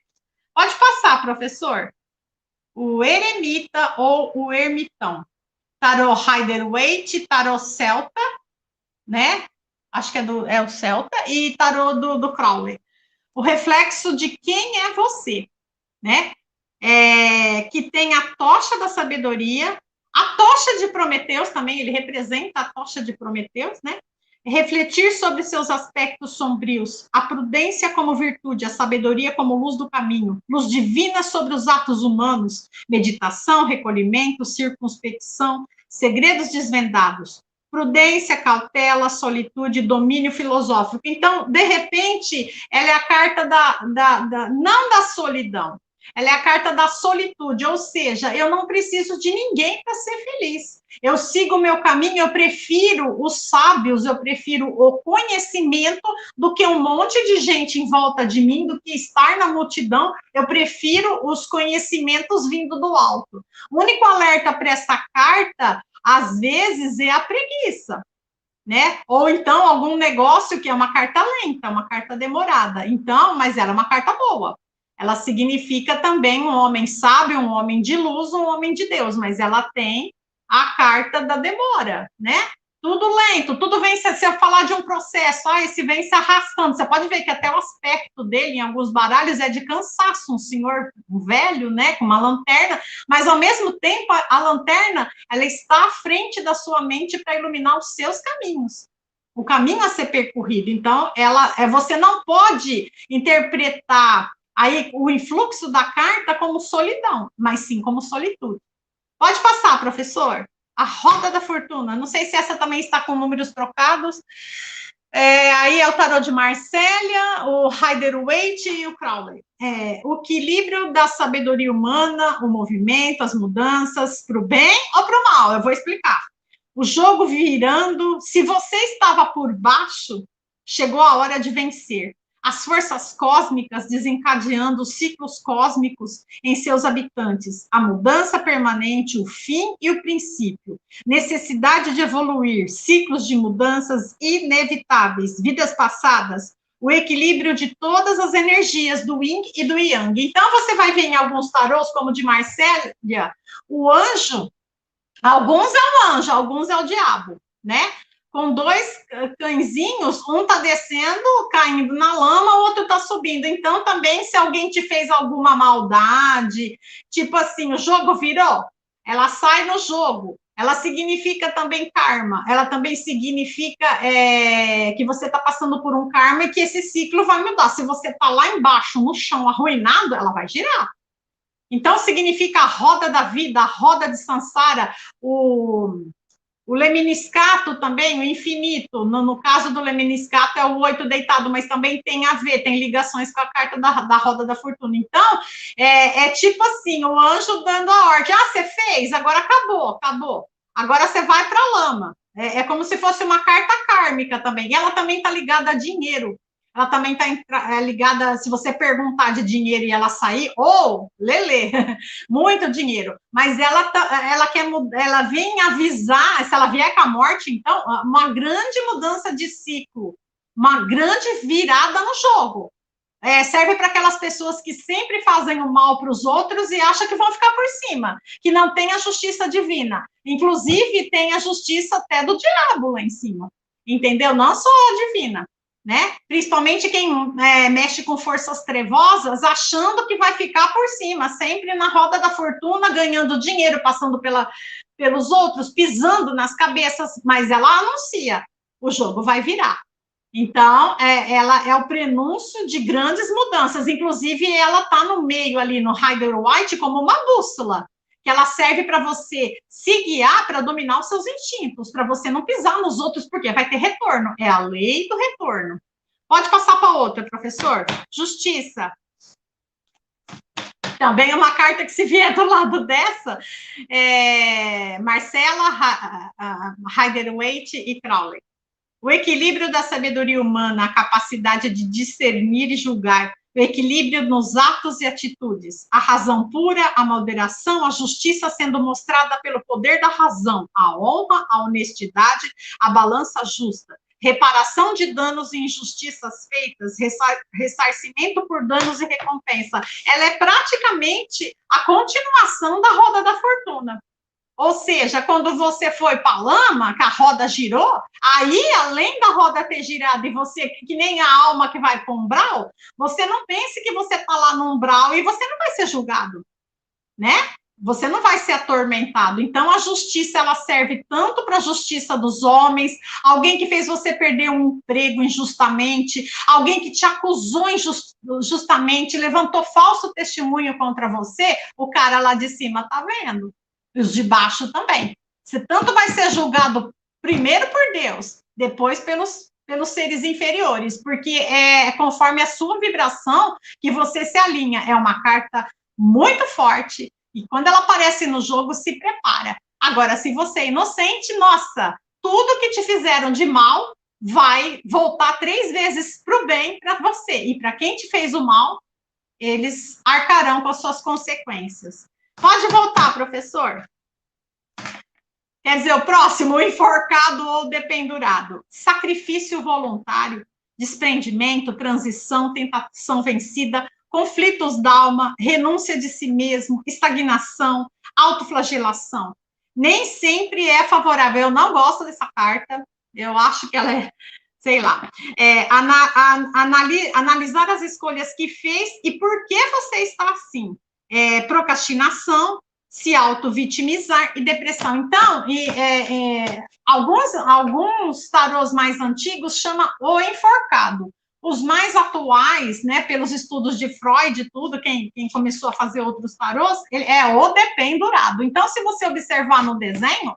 Pode passar, professor. O eremita ou o ermitão. Tarô Rider-Waite, tarô celta, né? Acho que é o celta, e tarô do Crowley. O reflexo de quem é você, né? Que tem a tocha da sabedoria, a tocha de Prometeus também, ele representa a tocha de Prometeus, né? Refletir sobre seus aspectos sombrios, a prudência como virtude, a sabedoria como luz do caminho, luz divina sobre os atos humanos, meditação, recolhimento, circunspecção, segredos desvendados, prudência, cautela, solitude, domínio filosófico. Então, de repente, ela é a carta não da solidão, ela é a carta da solitude, ou seja, eu não preciso de ninguém para ser feliz. Eu sigo o meu caminho, eu prefiro os sábios, eu prefiro o conhecimento do que um monte de gente em volta de mim, do que estar na multidão, eu prefiro os conhecimentos vindo do alto. O único alerta para essa carta, às vezes, é a preguiça, né? Ou então algum negócio que é uma carta lenta, uma carta demorada. Então, mas ela é uma carta boa. Ela significa também um homem sábio, um homem de luz, um homem de Deus, mas ela tem a carta da demora, né? Tudo lento, tudo vem, se eu falar de um processo, esse vem se arrastando. Você pode ver que até o aspecto dele, em alguns baralhos, é de cansaço, um senhor velho, né, com uma lanterna, mas ao mesmo tempo, a lanterna, ela está à frente da sua mente para iluminar os seus caminhos. O caminho a ser percorrido. Então, você não pode interpretar aí o influxo da carta como solidão, mas sim como solitude. Pode passar, professor. A roda da fortuna. Não sei se essa também está com números trocados. Aí é o tarô de Marsella, o Rider-Waite e o Crowley. O equilíbrio da sabedoria humana, o movimento, as mudanças, para o bem ou para o mal. Eu vou explicar. O jogo virando. Se você estava por baixo, chegou a hora de vencer. As forças cósmicas desencadeando os ciclos cósmicos em seus habitantes, a mudança permanente, o fim e o princípio, necessidade de evoluir, ciclos de mudanças inevitáveis, vidas passadas, o equilíbrio de todas as energias do yin e do yang. Então, você vai ver em alguns tarôs, como o de Marsella, o anjo, alguns é o anjo, alguns é o diabo, né? Com dois cãezinhos, um tá descendo, caindo na lama, o outro tá subindo. Então, também, se alguém te fez alguma maldade, tipo assim, o jogo virou, ela sai no jogo. Ela significa também karma. Ela também significa que você tá passando por um karma e que esse ciclo vai mudar. Se você tá lá embaixo, no chão, arruinado, ela vai girar. Então, significa a roda da vida, a roda de Sansara, o Lemniscato também, o infinito, no caso do Lemniscato é o 8 deitado, mas também tem a ver, tem ligações com a carta da roda da fortuna. Então, é tipo assim, o anjo dando a ordem, você fez, agora acabou. Agora você vai para a lama. É como se fosse uma carta kármica também. E ela também está ligada a dinheiro. Ela também está ligada, se você perguntar de dinheiro e ela sair, lelê, muito dinheiro. Mas ela vem avisar, se ela vier com a morte, então, uma grande mudança de ciclo, uma grande virada no jogo. Serve para aquelas pessoas que sempre fazem o mal para os outros e acham que vão ficar por cima, que não tem a justiça divina. Inclusive, tem a justiça até do diabo lá em cima, entendeu? Não só a divina, né? Principalmente quem mexe com forças trevosas, achando que vai ficar por cima, sempre na roda da fortuna, ganhando dinheiro, passando pelos outros, pisando nas cabeças, mas ela anuncia, o jogo vai virar. Então, ela é o prenúncio de grandes mudanças. Inclusive, ela está no meio ali no Rider-Waite como uma bússola, que ela serve para você se guiar para dominar os seus instintos, para você não pisar nos outros, porque vai ter retorno. É a lei do retorno. Pode passar para outra, professor. Justiça. Também é uma carta que se vier do lado dessa, Marcella, Rider-Waite e Crowley. O equilíbrio da sabedoria humana, a capacidade de discernir e julgar, o equilíbrio nos atos e atitudes, a razão pura, a moderação, a justiça sendo mostrada pelo poder da razão, a honra, a honestidade, a balança justa, reparação de danos e injustiças feitas, ressarcimento por danos e recompensa. Ela é praticamente a continuação da roda da fortuna. Ou seja, quando você foi para a lama, que a roda girou, aí, além da roda ter girado e você, que nem a alma que vai para o umbral, você não pense que você está lá no umbral e você não vai ser julgado, né? Você não vai ser atormentado. Então, a justiça, ela serve tanto para a justiça dos homens, alguém que fez você perder um emprego injustamente, alguém que te acusou injustamente, levantou falso testemunho contra você, o cara lá de cima está vendo. E os de baixo também. Você tanto vai ser julgado primeiro por Deus, depois pelos seres inferiores, porque é conforme a sua vibração que você se alinha. É uma carta muito forte, e quando ela aparece no jogo, se prepara. Agora, se você é inocente, nossa, tudo que te fizeram de mal vai voltar 3 vezes para o bem para você. E para quem te fez o mal, eles arcarão com as suas consequências. Pode voltar, professor. Quer dizer, o próximo, o enforcado ou dependurado. Sacrifício voluntário, desprendimento, transição, tentação vencida, conflitos da alma, renúncia de si mesmo, estagnação, autoflagelação. Nem sempre é favorável. Eu não gosto dessa carta. Eu acho que ela é, sei lá, analisar as escolhas que fez e por que você está assim. Procrastinação, se auto-vitimizar e depressão. Então, alguns tarôs mais antigos chamam o enforcado. Os mais atuais, né, pelos estudos de Freud e tudo, quem começou a fazer outros tarôs, ele é o dependurado. Então, se você observar no desenho,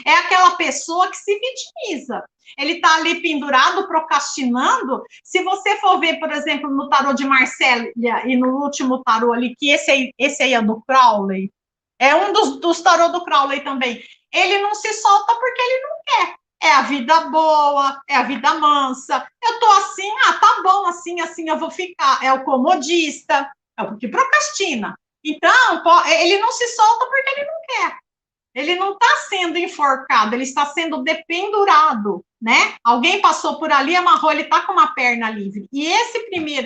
é aquela pessoa que se vitimiza. Ele está ali pendurado, procrastinando. Se você for ver, por exemplo, no tarô de Marcella e no último tarô ali, que esse aí é do Crowley, é um dos tarô do Crowley também. Ele não se solta porque ele não quer. É a vida boa, é a vida mansa. Eu tô assim, tá bom, assim eu vou ficar. É o comodista, é o que procrastina. Então, ele não se solta porque ele não quer. Ele não está sendo enforcado, ele está sendo dependurado, né? Alguém passou por ali, amarrou, ele está com uma perna livre. E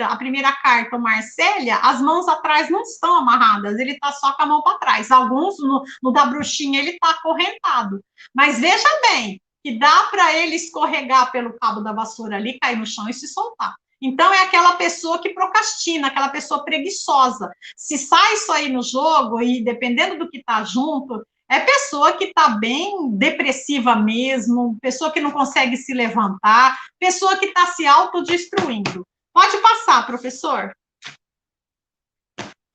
a primeira carta, o Marcella, as mãos atrás não estão amarradas, ele está só com a mão para trás. Alguns, no da bruxinha, ele está acorrentado. Mas veja bem, que dá para ele escorregar pelo cabo da vassoura ali, cair no chão e se soltar. Então, é aquela pessoa que procrastina, aquela pessoa preguiçosa. Se sai isso aí no jogo, e dependendo do que está junto, é pessoa que está bem depressiva mesmo, pessoa que não consegue se levantar, pessoa que está se autodestruindo. Pode passar, professor.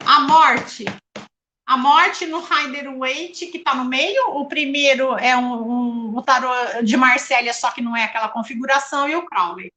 A morte no Rider-Waite, que está no meio. O primeiro é o tarô de Marcella, só que não é aquela configuração, e o Crowley.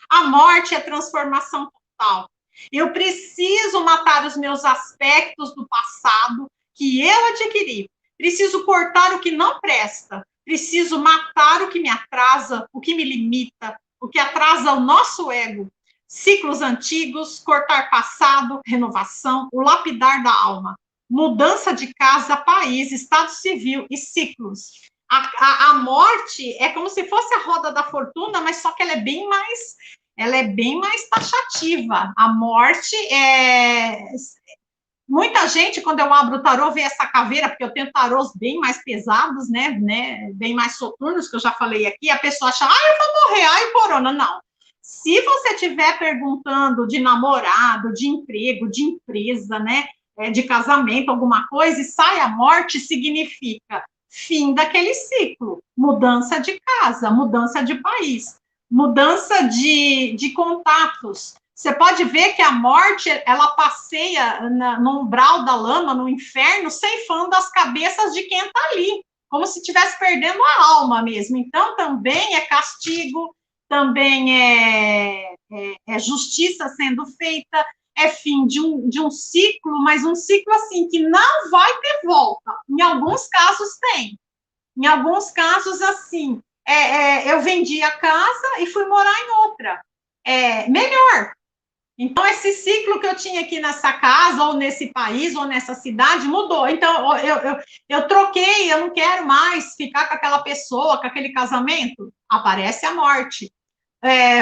A morte é transformação total. Eu preciso matar os meus aspectos do passado que eu adquiri. Preciso cortar o que não presta. Preciso matar o que me atrasa, o que me limita, o que atrasa o nosso ego. Ciclos antigos, cortar passado, renovação, o lapidar da alma. Mudança de casa, país, estado civil e ciclos. A morte é como se fosse a roda da fortuna, mas só que ela é bem mais ela é bem mais taxativa. A morte é... Muita gente, quando eu abro o tarô, vê essa caveira, porque eu tenho tarôs bem mais pesados, né, bem mais soturnos, que eu já falei aqui, a pessoa acha, eu vou morrer, corona. Não. Se você estiver perguntando de namorado, de emprego, de empresa, né, de casamento, alguma coisa, e sai a morte, significa fim daquele ciclo, mudança de casa, mudança de país, mudança de contatos. Você pode ver que a morte, ela passeia no umbral da lama, no inferno, ceifando as cabeças de quem está ali, como se estivesse perdendo a alma mesmo. Então, também é castigo, também é justiça sendo feita, é fim de um ciclo, mas um ciclo assim que não vai ter volta. Em alguns casos tem. Em alguns casos, assim, eu vendi a casa e fui morar em outra. Melhor. Então, esse ciclo que eu tinha aqui nessa casa, ou nesse país, ou nessa cidade, mudou. Então, eu troquei, eu não quero mais ficar com aquela pessoa, com aquele casamento. Aparece a morte.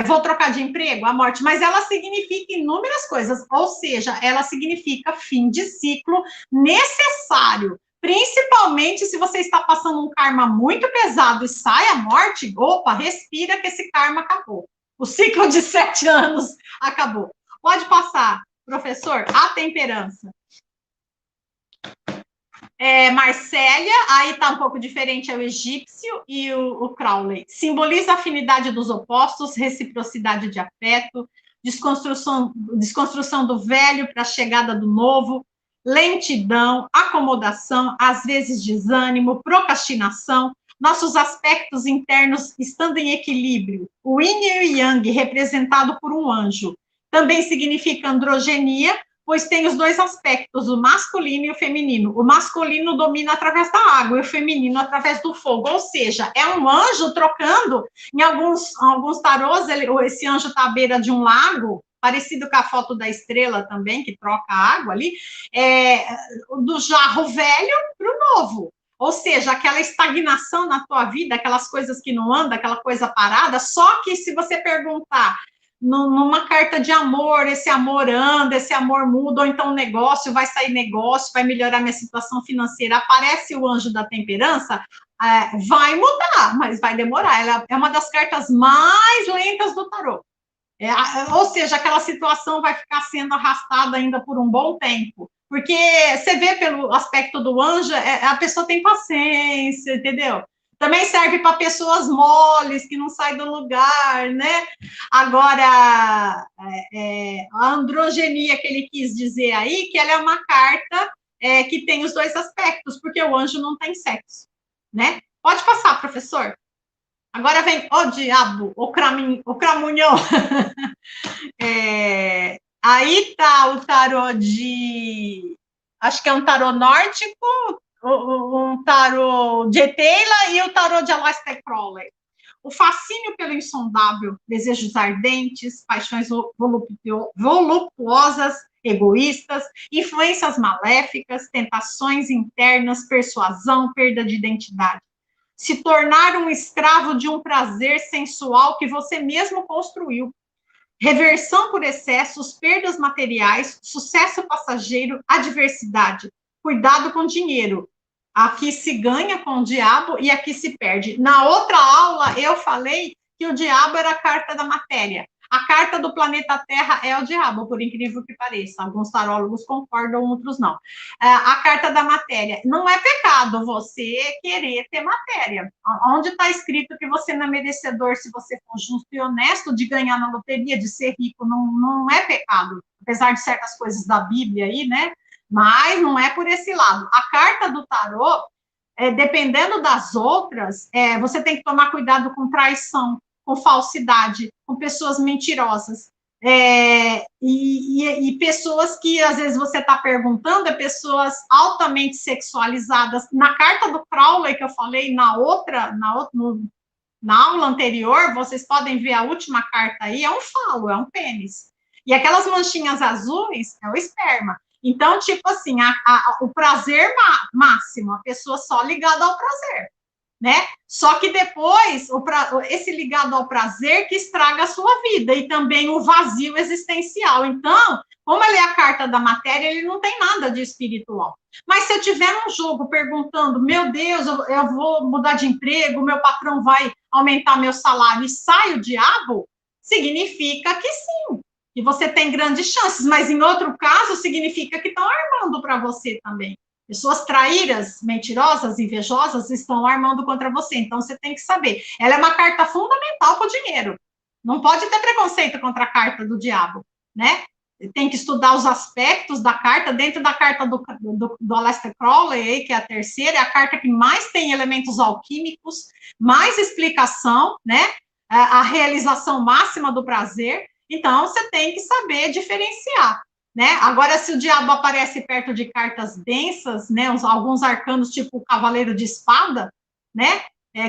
Vou trocar de emprego, a morte, mas ela significa inúmeras coisas, ou seja, ela significa fim de ciclo necessário, principalmente se você está passando um karma muito pesado e sai a morte, opa, respira que esse karma acabou. O ciclo de 7 anos acabou. Pode passar, professor, a temperança. Marcélia, aí está um pouco diferente, é o egípcio e o Crowley. Simboliza a afinidade dos opostos, reciprocidade de afeto, desconstrução do velho para a chegada do novo, lentidão, acomodação, às vezes desânimo, procrastinação, nossos aspectos internos estando em equilíbrio. O yin e o yang, representado por um anjo. Também significa androgenia, pois tem os dois aspectos, o masculino e o feminino. O masculino domina através da água e o feminino através do fogo, ou seja, é um anjo trocando. Em alguns tarôs, esse anjo está à beira de um lago, parecido com a foto da estrela também, que troca a água ali, do jarro velho para o novo. Ou seja, aquela estagnação na tua vida, aquelas coisas que não andam, aquela coisa parada, só que se você perguntar numa carta de amor, esse amor anda, esse amor muda, ou então negócio, vai sair negócio, vai melhorar minha situação financeira, aparece o anjo da temperança, vai mudar, mas vai demorar. Ela é uma das cartas mais lentas do tarô. Ou seja, aquela situação vai ficar sendo arrastada ainda por um bom tempo. Porque você vê pelo aspecto do anjo, a pessoa tem paciência, entendeu? Também serve para pessoas moles, que não saem do lugar, né? Agora, a androgenia que ele quis dizer aí, que ela é uma carta que tem os dois aspectos, porque o anjo não tem sexo, né? Pode passar, professor. Agora vem o diabo, o cramunhão. Aí tá o tarô de... Acho que é um tarô nórdico, um tarô de Taylor e o tarô de Aleister Crowley. O fascínio pelo insondável, desejos ardentes, paixões voluptuosas, egoístas, influências maléficas, tentações internas, persuasão, perda de identidade. Se tornar um escravo de um prazer sensual que você mesmo construiu. Reversão por excessos, perdas materiais, sucesso passageiro, adversidade. Cuidado com dinheiro. Aqui se ganha com o diabo e aqui se perde. Na outra aula, eu falei que o diabo era a carta da matéria. A carta do planeta Terra é o diabo, por incrível que pareça. Alguns tarólogos concordam, outros não. A carta da matéria. Não é pecado você querer ter matéria. Onde está escrito que você não é merecedor, se você for justo e honesto, de ganhar na loteria, de ser rico, não é pecado. Apesar de certas coisas da Bíblia aí, né? Mas não é por esse lado. A carta do tarô, dependendo das outras, você tem que tomar cuidado com traição, com falsidade, com pessoas mentirosas. E pessoas que, às vezes, você está perguntando, pessoas altamente sexualizadas. Na carta do Crowley, que eu falei na aula anterior, vocês podem ver a última carta aí, é um falo, é um pênis. E aquelas manchinhas azuis é o esperma. Então, tipo assim, o prazer máximo, a pessoa só ligada ao prazer. né? Só que depois, esse ligado ao prazer que estraga a sua vida, e também o vazio existencial. Então, como ele é a carta da matéria, ele não tem nada de espiritual. Mas se eu tiver um jogo perguntando, meu Deus, eu vou mudar de emprego, meu patrão vai aumentar meu salário, e sai o diabo, significa que sim, que você tem grandes chances, mas em outro caso, significa que estão armando para você também. Pessoas traíras, mentirosas, invejosas, estão armando contra você. Então, você tem que saber. Ela é uma carta fundamental para o dinheiro. Não pode ter preconceito contra a carta do diabo, né? Tem que estudar os aspectos da carta. Dentro da carta do Aleister Crowley, que é a terceira, é a carta que mais tem elementos alquímicos, mais explicação, né? A realização máxima do prazer. Então, você tem que saber diferenciar. Né? Agora, se o diabo aparece perto de cartas densas, né, alguns arcanos, tipo o Cavaleiro de Espada, né,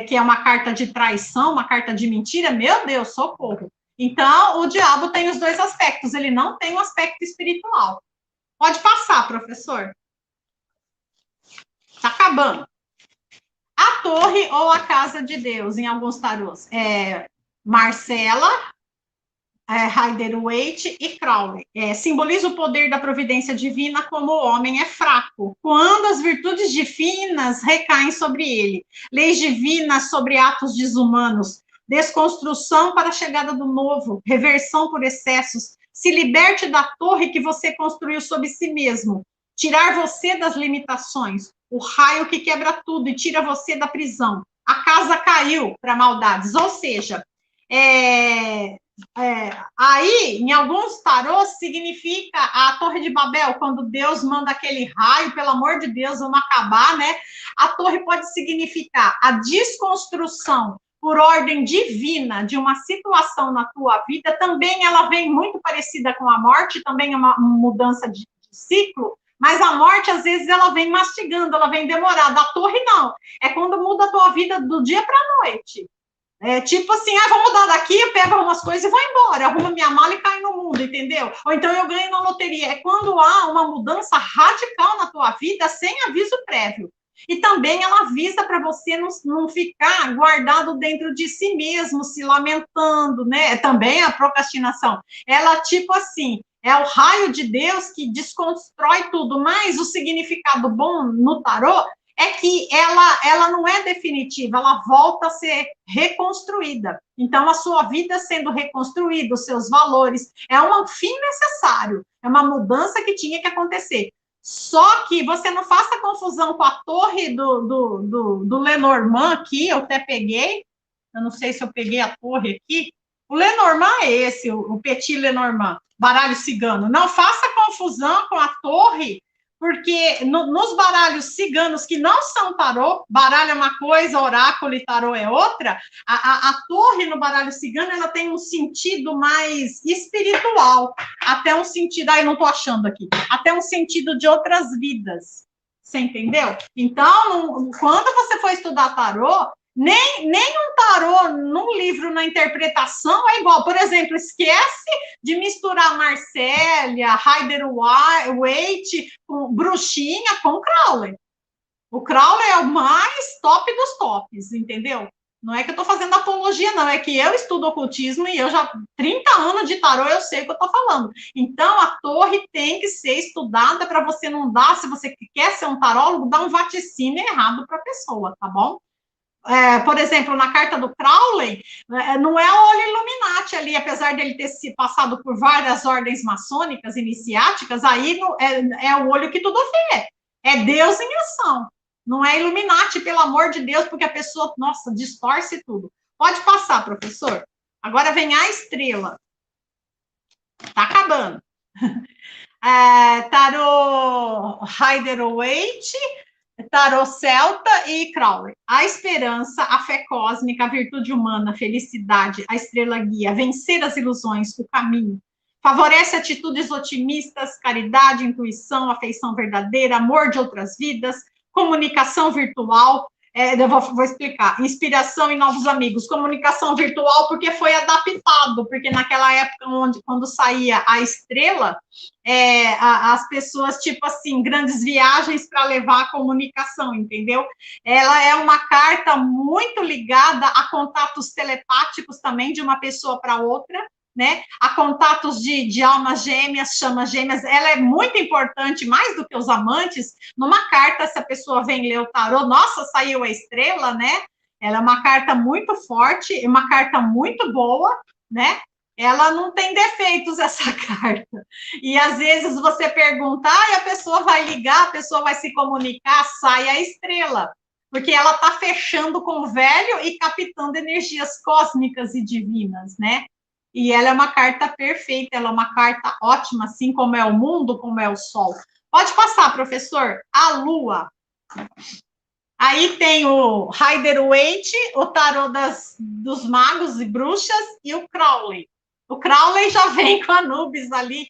que é uma carta de traição, uma carta de mentira, meu Deus, socorro. Então, o diabo tem os dois aspectos, ele não tem um aspecto espiritual. Pode passar, professor. Está acabando. A torre ou a casa de Deus, em alguns tarôs, Marcela, Rider-Waite e Crowley. Simboliza o poder da providência divina como o homem é fraco, quando as virtudes divinas recaem sobre ele. Leis divinas sobre atos desumanos, desconstrução para a chegada do novo, reversão por excessos. Se liberte da torre que você construiu sobre si mesmo, tirar você das limitações, o raio que quebra tudo e tira você da prisão. A casa caiu para maldades, ou seja, aí, em alguns tarôs, significa a Torre de Babel, quando Deus manda aquele raio, pelo amor de Deus, vamos acabar, né? A torre pode significar a desconstrução por ordem divina de uma situação na tua vida. Também ela vem muito parecida com a morte, também é uma mudança de ciclo, mas a morte, às vezes, ela vem mastigando, ela vem demorada. A torre, não. É quando muda a tua vida do dia para a noite. Tipo assim, vou mudar daqui, eu pego algumas coisas e vou embora, arrumo minha mala e caio no mundo, entendeu? Ou então eu ganho na loteria. É quando há uma mudança radical na tua vida sem aviso prévio. E também ela avisa para você não ficar guardado dentro de si mesmo, se lamentando, né? Também a procrastinação. Ela, tipo assim, é o raio de Deus que desconstrói tudo, mas o significado bom no tarô é que ela não é definitiva, ela volta a ser reconstruída. Então, a sua vida sendo reconstruída, os seus valores, é um fim necessário, é uma mudança que tinha que acontecer. Só que você não faça confusão com a torre do Lenormand aqui, eu até peguei, eu não sei se eu peguei a torre aqui. O Lenormand é esse, o Petit Lenormand, baralho cigano. Não faça confusão com a torre, porque nos baralhos ciganos que não são tarô, baralho é uma coisa, oráculo e tarô é outra, a torre no baralho cigano, ela tem um sentido mais espiritual, até um sentido, eu não estou achando aqui, até um sentido de outras vidas, você entendeu? Então, quando você for estudar tarô, nem um tarô num livro, na interpretação, é igual. Por exemplo, esquece de misturar Marcélia, Rider-Waite, Bruxinha com Crowley. O Crowley é o mais top dos tops, entendeu? Não é que eu estou fazendo apologia, não. É que eu estudo ocultismo e eu já 30 anos de tarô, eu sei o que eu estou falando. Então, a torre tem que ser estudada para você não dar, se você quer ser um tarólogo, dar um vaticínio errado para a pessoa, tá bom? Por exemplo, na carta do Crowley, não é o olho Illuminati ali, apesar dele ter se passado por várias ordens maçônicas, iniciáticas, aí é o olho que tudo vê. É Deus em ação. Não é Illuminati, pelo amor de Deus, porque a pessoa, nossa, distorce tudo. Pode passar, professor. Agora vem a estrela. Tá acabando. Tarô Rider-Waite, tarô celta e Crowley. A esperança, a fé cósmica, a virtude humana, a felicidade, a estrela guia, vencer as ilusões, o caminho. Favorece atitudes otimistas, caridade, intuição, afeição verdadeira, amor de outras vidas, comunicação virtual, vou explicar. Inspiração e novos amigos. Comunicação virtual, porque foi adaptado, porque naquela época, quando saía a estrela, as pessoas, tipo assim, grandes viagens para levar a comunicação, entendeu? Ela é uma carta muito ligada a contatos telepáticos também, de uma pessoa para outra, né? A contatos de almas gêmeas, chamas gêmeas, ela é muito importante, mais do que os amantes. Numa carta, se a pessoa vem ler o tarô, nossa, saiu a estrela, né? Ela é uma carta muito forte, uma carta muito boa, né? Ela não tem defeitos, essa carta. E às vezes você pergunta, a pessoa vai ligar, a pessoa vai se comunicar, sai a estrela. Porque ela está fechando com o velho e captando energias cósmicas e divinas, né? E ela é uma carta perfeita, ela é uma carta ótima, assim como é o mundo, como é o sol. Pode passar, professor. A lua. Aí tem o Rider-Waite, o tarô dos magos e bruxas, e o Crowley. O Crowley já vem com a Anubis ali,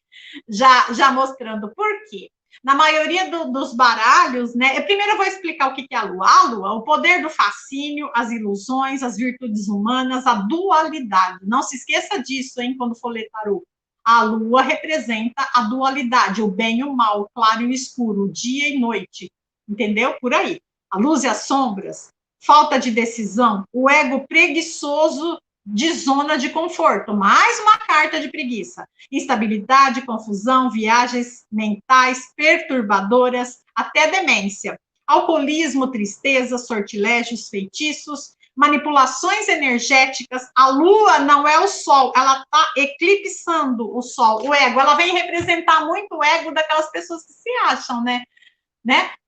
já mostrando por quê. Na maioria dos baralhos, né? Primeiro eu vou explicar o que é a lua. A lua, o poder do fascínio, as ilusões, as virtudes humanas, a dualidade. Não se esqueça disso, hein, quando for ler tarô. A lua representa a dualidade, o bem e o mal, o claro e o escuro, o dia e noite. Entendeu? Por aí. A luz e as sombras, falta de decisão, o ego preguiçoso de zona de conforto, mais uma carta de preguiça, instabilidade, confusão, viagens mentais perturbadoras, até demência, alcoolismo, tristeza, sortilégios, feitiços, manipulações energéticas. A lua não é o sol, ela está eclipsando o sol, o ego, ela vem representar muito o ego daquelas pessoas que se acham, né?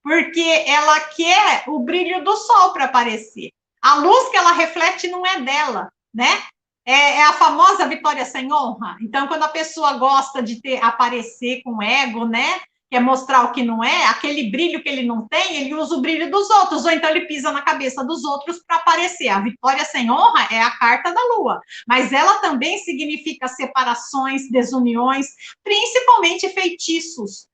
Porque ela quer o brilho do sol para aparecer. A luz que ela reflete não é dela, né? É a famosa vitória sem honra. Então, quando a pessoa gosta de aparecer com ego, né? Quer mostrar o que não é, aquele brilho que ele não tem, ele usa o brilho dos outros, ou então ele pisa na cabeça dos outros para aparecer. A vitória sem honra é a carta da lua, mas ela também significa separações, desuniões, principalmente feitiços.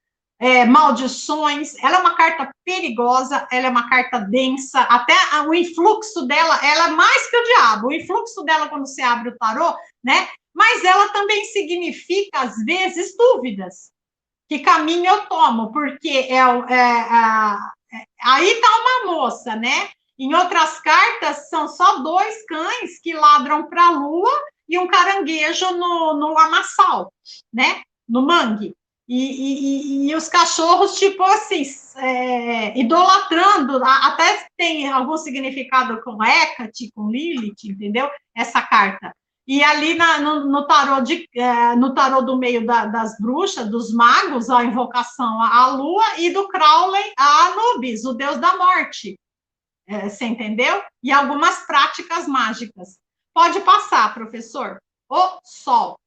Maldições, ela é uma carta perigosa, ela é uma carta densa, até o influxo dela, ela é mais que o diabo, o influxo dela quando você abre o tarô, né? Mas ela também significa, às vezes, dúvidas. Que caminho eu tomo? Porque aí está uma moça, né? Em outras cartas, são só 2 cães que ladram para a lua e um caranguejo no lamaçal, né? No mangue. E os cachorros, tipo assim, idolatrando, até tem algum significado com Hecate, com Lilith, entendeu? Essa carta. E ali no tarô do meio das bruxas, dos magos, a invocação à lua, e do Crowley, a Anubis, o deus da morte. Você entendeu? E algumas práticas mágicas. Pode passar, professor. O sol.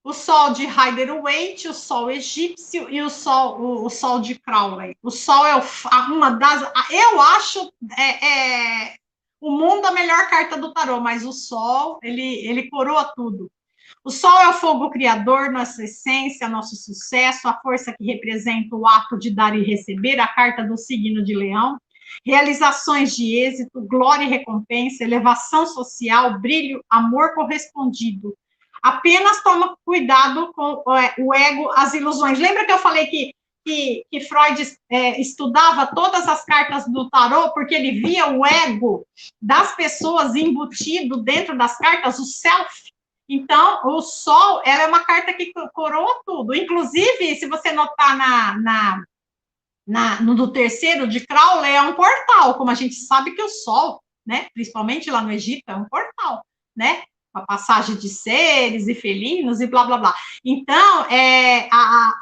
O sol de Rider-Waite, o sol egípcio e o sol de Crowley. O sol é uma das... Eu acho o mundo a melhor carta do tarô, mas o sol, ele coroa tudo. O sol é o fogo criador, nossa essência, nosso sucesso, a força que representa o ato de dar e receber, a carta do signo de Leão. Realizações de êxito, glória e recompensa, elevação social, brilho, amor correspondido. Apenas toma cuidado com o ego, as ilusões. Lembra que eu falei que Freud estudava todas as cartas do tarô porque ele via o ego das pessoas embutido dentro das cartas, o self. Então, o sol, ela é uma carta que coroa tudo. Inclusive, se você notar no do terceiro de Crowley, é um portal, como a gente sabe que o sol, né, principalmente lá no Egito, é um portal, né? A passagem de seres e felinos e blá, blá, blá. Então,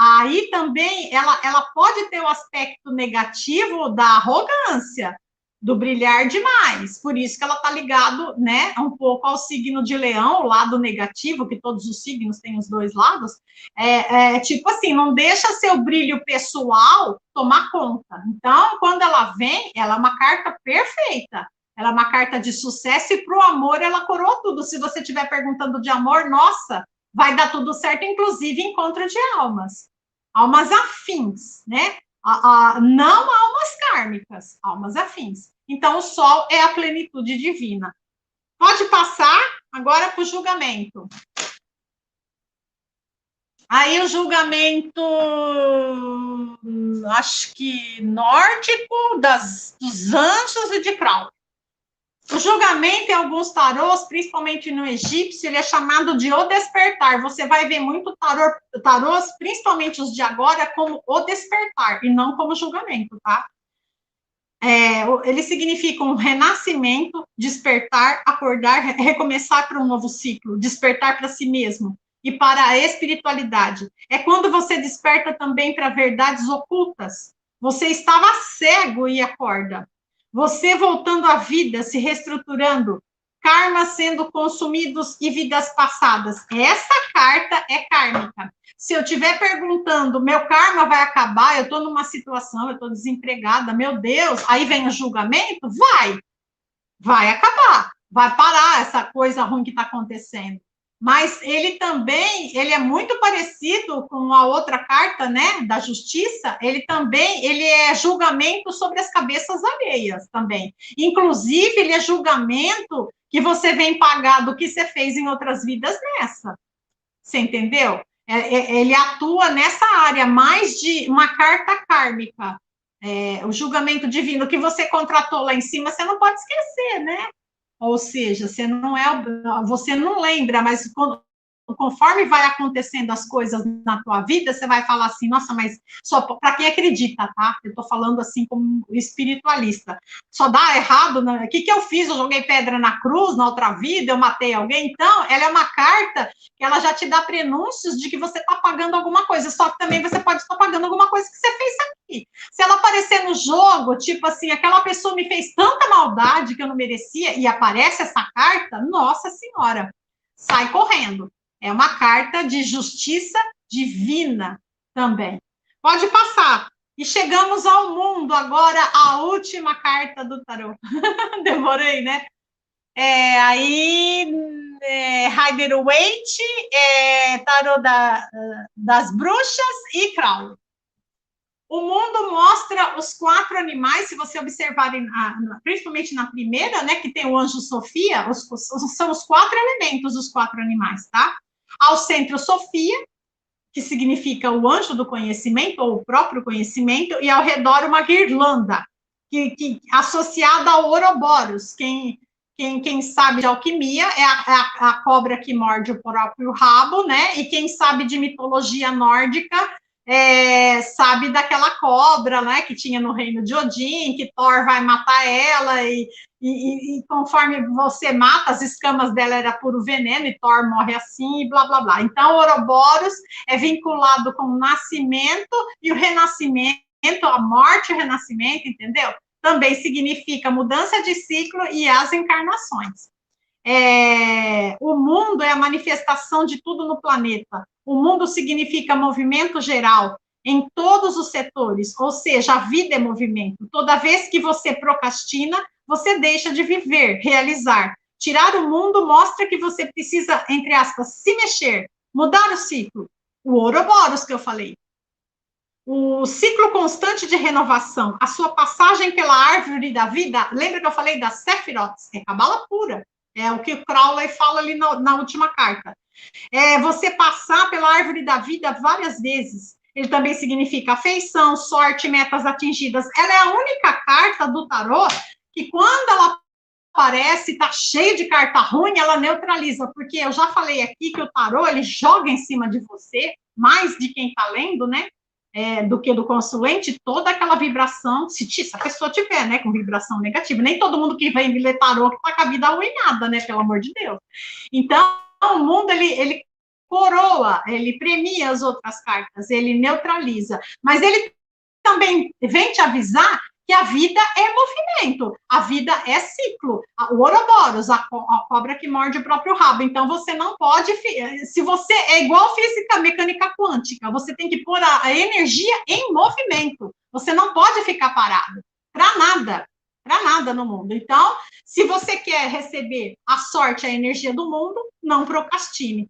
aí também ela pode ter o aspecto negativo da arrogância, do brilhar demais. Por isso que ela está ligado, né, um pouco ao signo de Leão, o lado negativo, que todos os signos têm os 2 lados. Tipo assim, não deixa seu brilho pessoal tomar conta. Então, quando ela vem, ela é uma carta perfeita. Ela é uma carta de sucesso e para o amor ela coroa tudo. Se você estiver perguntando de amor, nossa, vai dar tudo certo, inclusive encontro de almas. Almas afins, né? Não almas kármicas, almas afins. Então, o Sol é a plenitude divina. Pode passar agora para o julgamento. Aí o julgamento, acho que nórdico, dos anjos e de Crowley. O julgamento em alguns tarôs, principalmente no egípcio, ele é chamado de O Despertar. Você vai ver muito tarôs, principalmente os de agora, como O Despertar, e não como julgamento, tá? Ele significa um renascimento, despertar, acordar, recomeçar para um novo ciclo, despertar para si mesmo e para a espiritualidade. É quando você desperta também para verdades ocultas. Você estava cego e acorda. Você voltando à vida, se reestruturando, karma sendo consumidos e vidas passadas. Essa carta é kármica. Se eu estiver perguntando, meu karma vai acabar, eu estou numa situação, eu estou desempregada, meu Deus, aí vem o julgamento, vai acabar, vai parar essa coisa ruim que está acontecendo. Mas ele é muito parecido com a outra carta, né, da justiça, ele é julgamento sobre as cabeças alheias também. Inclusive, ele é julgamento que você vem pagar do que você fez em outras vidas nessa. Você entendeu? Ele atua nessa área, mais de uma carta kármica. O julgamento divino que você contratou lá em cima, você não pode esquecer, né? Ou seja, você não lembra, mas conforme vai acontecendo as coisas na tua vida, você vai falar assim, nossa, mas só para quem acredita, tá? Eu tô falando assim como espiritualista. Só dá errado, né? O que eu fiz? Eu joguei pedra na cruz na outra vida, eu matei alguém. Então, ela é uma carta que ela já te dá prenúncios de que você está pagando alguma coisa, só que também você pode estar pagando alguma coisa que você fez aqui. Se ela aparecer no jogo, tipo assim, aquela pessoa me fez tanta maldade que eu não merecia, e aparece essa carta, nossa senhora, sai correndo. É uma carta de justiça divina também. Pode passar. E chegamos ao mundo, agora a última carta do tarô. Demorei, né? Rider-Waite, tarô das bruxas e Crowley. O mundo mostra os 4 animais, se você observar, principalmente na primeira, né, que tem o anjo Sofia, são os 4 elementos, os 4 animais, tá? Ao centro, Sofia, que significa o anjo do conhecimento, ou o próprio conhecimento, e ao redor uma guirlanda, que associada ao Ouroboros. Quem sabe de alquimia é a cobra que morde o próprio rabo, né? E quem sabe de mitologia nórdica sabe daquela cobra, né, que tinha no reino de Odin, que Thor vai matar ela, e conforme você mata, as escamas dela era puro veneno, e Thor morre assim, e blá, blá, blá. Então, Ouroboros é vinculado com o nascimento e o renascimento, a morte e o renascimento, entendeu? Também significa mudança de ciclo e as encarnações. O mundo é a manifestação de tudo no planeta. O mundo significa movimento geral em todos os setores, ou seja, a vida é movimento. Toda vez que você procrastina, você deixa de viver, realizar. Tirar o mundo mostra que você precisa, entre aspas, se mexer, mudar o ciclo. O Ouroboros que eu falei. O ciclo constante de renovação, a sua passagem pela árvore da vida, lembra que eu falei das Sephiroth? É cabala pura. É o que o Crowley fala ali na última carta. Você passar pela árvore da vida várias vezes. Ele também significa afeição, sorte, metas atingidas. Ela é a única carta do tarô que, quando ela aparece, está cheio de carta ruim, ela neutraliza. Porque eu já falei aqui que o tarô, ele joga em cima de você, mais de quem está lendo, né? Do que do consulente, toda aquela vibração, se a pessoa tiver, né, com vibração negativa. Nem todo mundo que vem ler tarô que tá com a vida arruinada, né, pelo amor de Deus. Então, o mundo, ele coroa, ele premia as outras cartas, ele neutraliza. Mas ele também vem te avisar que a vida é movimento, a vida é ciclo. O Ouroboros, a cobra que morde o próprio rabo. Então, você não pode... Se você... É igual física mecânica quântica. Você tem que pôr a energia em movimento. Você não pode ficar parado. Para nada no mundo. Então, se você quer receber a sorte, a energia do mundo, não procrastine.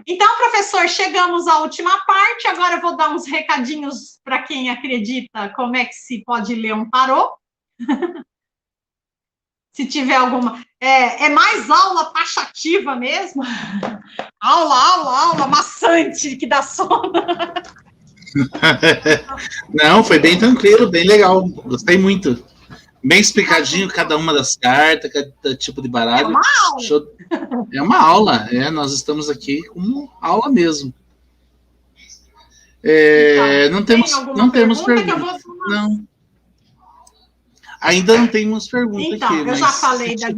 Então, professor, chegamos à última parte, agora eu vou dar uns recadinhos para quem acredita como é que se pode ler um tarô. Se tiver alguma... É mais aula taxativa mesmo? Aula maçante, que dá sono. Não, foi bem tranquilo, bem legal, gostei muito. Bem explicadinho cada uma das cartas, cada tipo de baralho. É uma aula. Show. É uma aula, nós estamos aqui como aula mesmo. Então, não temos perguntas. Vou... Não. Ainda não temos perguntas então, aqui. Eu já falei da...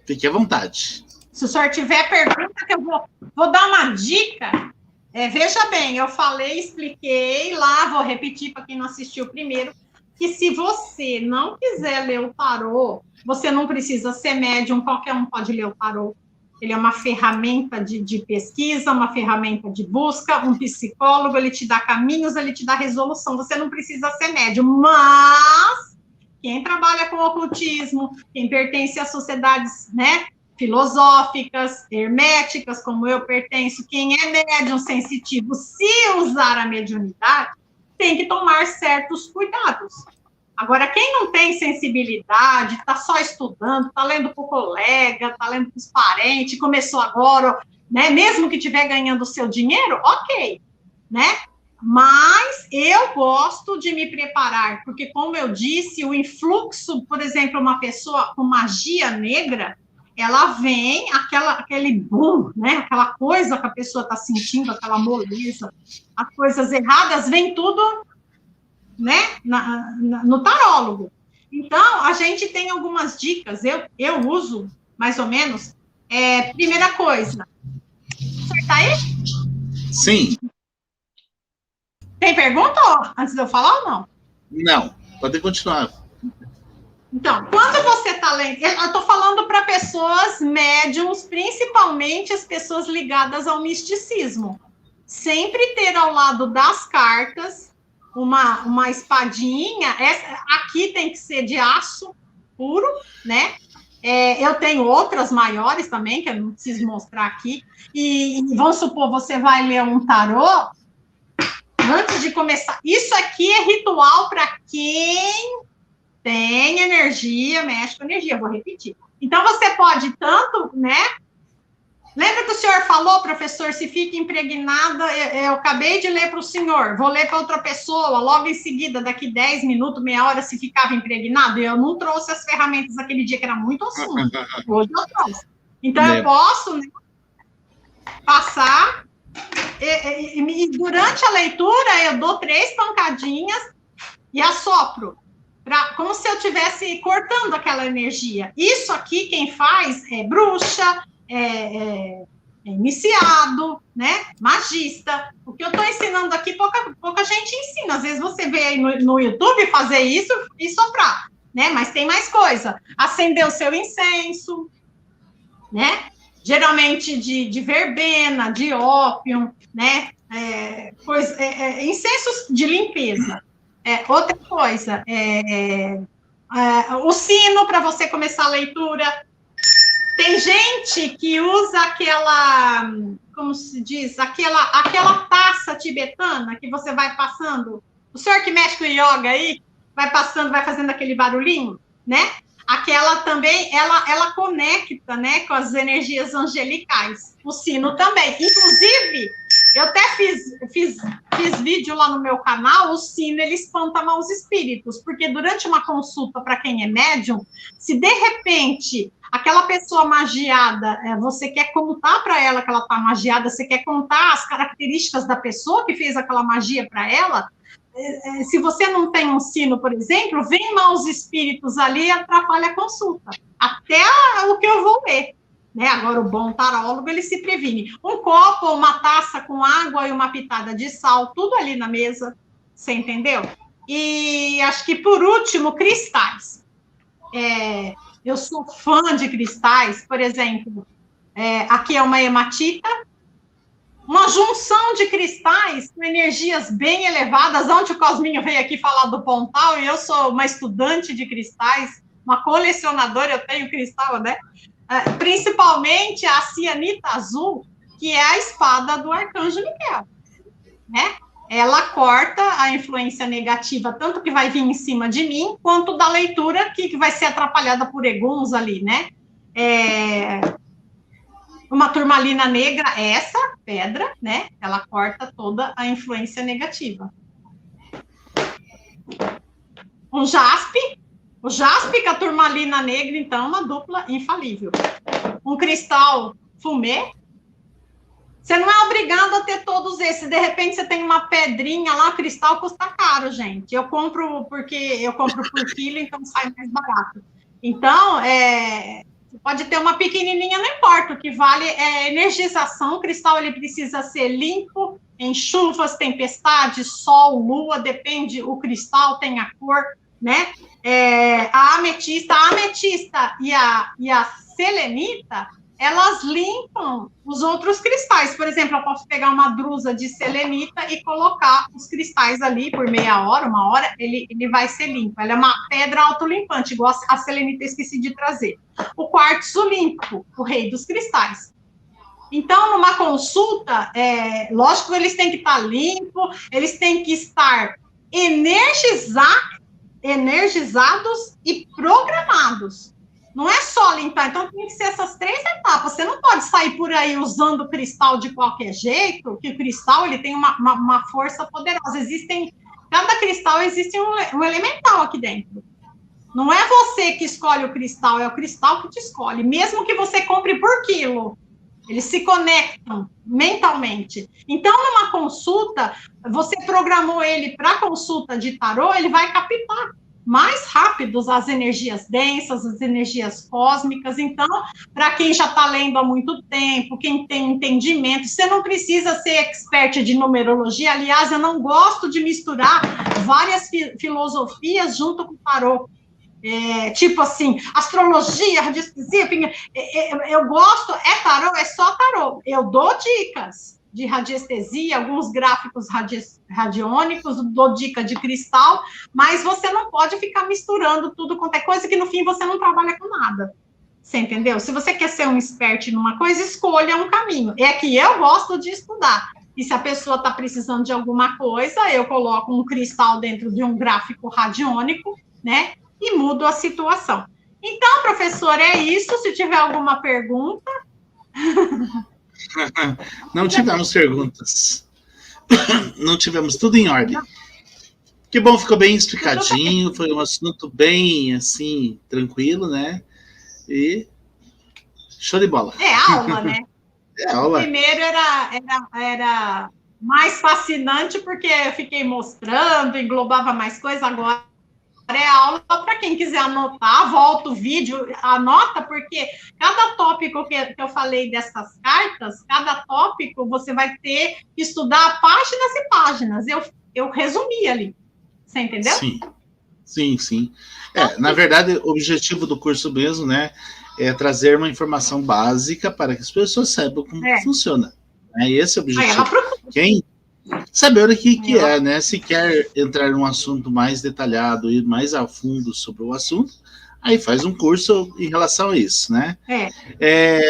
Fique à vontade. Se o senhor tiver pergunta, que eu vou dar uma dica. Veja bem, eu falei, expliquei lá, vou repetir para quem não assistiu primeiro, que se você não quiser ler o tarô, você não precisa ser médium, qualquer um pode ler o tarô. Ele é uma ferramenta de pesquisa, uma ferramenta de busca, um psicólogo, ele te dá caminhos, ele te dá resolução, você não precisa ser médium, mas quem trabalha com ocultismo, quem pertence a sociedades, né, filosóficas, herméticas, como eu pertenço, quem é médium sensitivo, se usar a mediunidade, tem que tomar certos cuidados. Agora, quem não tem sensibilidade, está só estudando, está lendo para o colega, está lendo para os parentes, começou agora, né? Mesmo que estiver ganhando o seu dinheiro, ok, né? Mas eu gosto de me preparar, porque, como eu disse, o influxo, por exemplo, uma pessoa com magia negra, ela vem, aquele boom, né? Aquela coisa que a pessoa está sentindo, aquela moleza, as coisas erradas, vem tudo, né, no tarólogo. Então, a gente tem algumas dicas, eu uso, mais ou menos. Primeira coisa, o senhor está aí? Sim. Tem pergunta antes de eu falar ou não? Não, pode continuar. Então, quando você está lendo, eu estou falando para pessoas médiums, principalmente as pessoas ligadas ao misticismo. Sempre ter ao lado das cartas uma espadinha, aqui tem que ser de aço puro, né? Eu tenho outras maiores também, que eu não preciso mostrar aqui, e vamos supor, você vai ler um tarô, antes de começar, isso aqui é ritual para quem tem energia, mexe com energia, vou repetir. Então, você pode tanto, né? Lembra que o senhor falou, professor, se fica impregnada, eu acabei de ler para o senhor, vou ler para outra pessoa, logo em seguida, daqui 10 minutos, meia hora, se ficava impregnado, eu não trouxe as ferramentas naquele dia, que era muito assunto, hoje eu trouxe. Então, eu posso, né, passar, e durante a leitura, eu dou 3 pancadinhas e assopro, como se eu estivesse cortando aquela energia. Isso aqui, quem faz é bruxa, iniciado, né? Magista. O que eu estou ensinando aqui, pouca gente ensina. Às vezes você vê aí no YouTube fazer isso e soprar, né? Mas tem mais coisa. Acender o seu incenso, né? Geralmente de verbena, de ópio, né? Incensos de limpeza. Outra coisa, o sino para você começar a leitura. Tem gente que usa aquela, como se diz, aquela taça tibetana que você vai passando. O senhor que mexe com yoga aí, vai passando, vai fazendo aquele barulhinho, né? Aquela também, ela conecta, né, com as energias angelicais. O sino também. Inclusive, eu até fiz vídeo lá no meu canal, o sino, ele espanta maus espíritos, porque durante uma consulta para quem é médium, se de repente aquela pessoa magiada, você quer contar para ela que ela está magiada, você quer contar as características da pessoa que fez aquela magia para ela, se você não tem um sino, por exemplo, vem maus espíritos ali e atrapalha a consulta, até o que eu vou ler. Né? Agora, o bom tarólogo, ele se previne. Um copo ou uma taça com água e uma pitada de sal, tudo ali na mesa, você entendeu? E acho que, por último, cristais. Eu sou fã de cristais, por exemplo, aqui é uma hematita, uma junção de cristais com energias bem elevadas. Ontem o Cosminho veio aqui falar do Pontal, e eu sou uma estudante de cristais, uma colecionadora, eu tenho cristal, né? Principalmente a cianita azul, que é a espada do Arcanjo Miguel, né? Ela corta a influência negativa, tanto que vai vir em cima de mim, quanto da leitura que vai ser atrapalhada por eguns ali, né? Uma turmalina negra, essa pedra, né? Ela corta toda a influência negativa. Um jaspe, o jaspe com a turmalina negra, então, é uma dupla infalível. Um cristal fumê. Você não é obrigado a ter todos esses. De repente, você tem uma pedrinha lá, cristal custa caro, gente. Eu compro por quilo, então sai mais barato. Então, pode ter uma pequenininha, não importa. O que vale é energização. O cristal, ele precisa ser limpo em chuvas, tempestades, sol, lua, depende. O cristal tem a cor, né? A ametista e a selenita, elas limpam os outros cristais. Por exemplo, eu posso pegar uma drusa de selenita e colocar os cristais ali por meia hora, uma hora, ele vai ser limpo. Ela é uma pedra autolimpante, igual a selenita, esqueci de trazer. O quartzo limpo, o rei dos cristais. Então, numa consulta, lógico que eles têm que estar limpos, eles têm que estar energizados e programados. Não é só limpar, então tem que ser essas 3 etapas. Você não pode sair por aí usando cristal de qualquer jeito, que o cristal ele tem uma força poderosa. Cada cristal existe um elemental aqui dentro. Não é você que escolhe o cristal, é o cristal que te escolhe. Mesmo que você compre por quilo, eles se conectam mentalmente. Então, numa consulta, você programou ele para consulta de tarô, ele vai captar mais rápidos as energias densas, as energias cósmicas. Então, para quem já está lendo há muito tempo, quem tem entendimento, você não precisa ser expert de numerologia. Aliás, eu não gosto de misturar várias filosofias junto com o tarô. Tipo assim, astrologia, radiestesia, eu gosto, tarô, é só tarô. Eu dou dicas de radiestesia, alguns gráficos radiônicos, dou dica de cristal, mas você não pode ficar misturando tudo quanto é coisa, que no fim você não trabalha com nada. Você entendeu? Se você quer ser um expert numa coisa, escolha um caminho. É que eu gosto de estudar. E se a pessoa está precisando de alguma coisa, eu coloco um cristal dentro de um gráfico radiônico, né? E mudo a situação. Então, professor, é isso. Se tiver alguma pergunta... Não tivemos perguntas. Não tivemos, tudo em ordem. Que bom, ficou bem explicadinho. Foi um assunto bem, assim, tranquilo, né? E show de bola. Aula, né? Aula. O primeiro era mais fascinante, porque eu fiquei mostrando, englobava mais coisa. Agora é aula para quem quiser anotar, volta o vídeo, anota, porque cada tópico que eu falei dessas cartas, cada tópico você vai ter que estudar páginas e páginas. Eu resumi ali. Você entendeu? Sim. Na verdade, o objetivo do curso mesmo, né, é trazer uma informação básica para que as pessoas saibam como funciona. Esse é o objetivo. Quem saber o que é, né? Se quer entrar num assunto mais detalhado, ir mais a fundo sobre o assunto, aí faz um curso em relação a isso, né?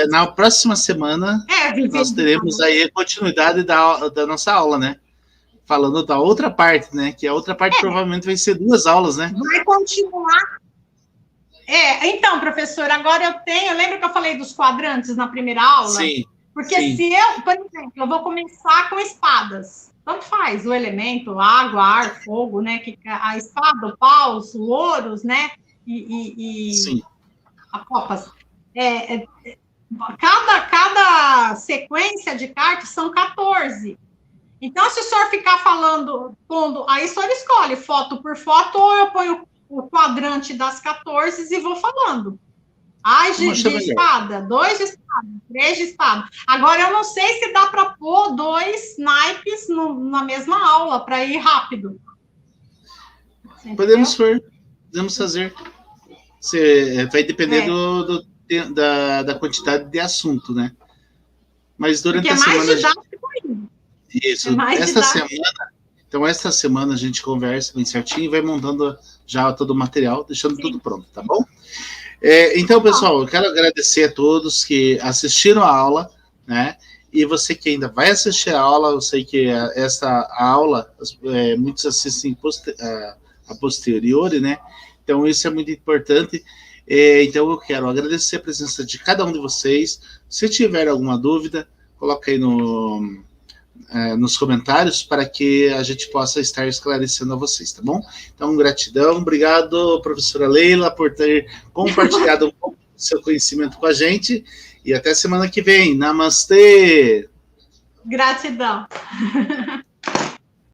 Na próxima semana, nós teremos aí a continuidade da nossa aula, né? Falando da outra parte, né? Que a outra parte provavelmente vai ser 2 aulas, né? Vai continuar. Então, professor, agora eu lembro que eu falei dos quadrantes na primeira aula? Sim. Porque se eu, por exemplo, eu vou começar com espadas, tanto faz, o elemento, água, ar, fogo, né? Que a espada, o paus, o ouros, né? E a copas. Cada sequência de cartas são 14. Então, se o senhor ficar pondo, aí o senhor escolhe foto por foto, ou eu ponho o quadrante das 14 e vou falando. De espada, 2 de espada, 3 de espada. Agora, eu não sei se dá para pôr 2 naipes na mesma aula, para ir rápido. Podemos fazer. Vai depender da quantidade de assunto, né? Mas durante a semana... mais didático ainda. Isso. Esta semana a gente conversa bem certinho e vai montando já todo o material, deixando tudo pronto, tá bom? Então, pessoal, eu quero agradecer a todos que assistiram a aula, né? E você que ainda vai assistir a aula, eu sei que essa aula, muitos assistem a posteriori, né? Então, isso é muito importante. Então, eu quero agradecer a presença de cada um de vocês. Se tiver alguma dúvida, coloque aí nos comentários para que a gente possa estar esclarecendo a vocês, tá bom? Então, gratidão. Obrigado, professora Leila, por ter compartilhado um pouco do seu conhecimento com a gente. E até semana que vem. Namastê! Gratidão.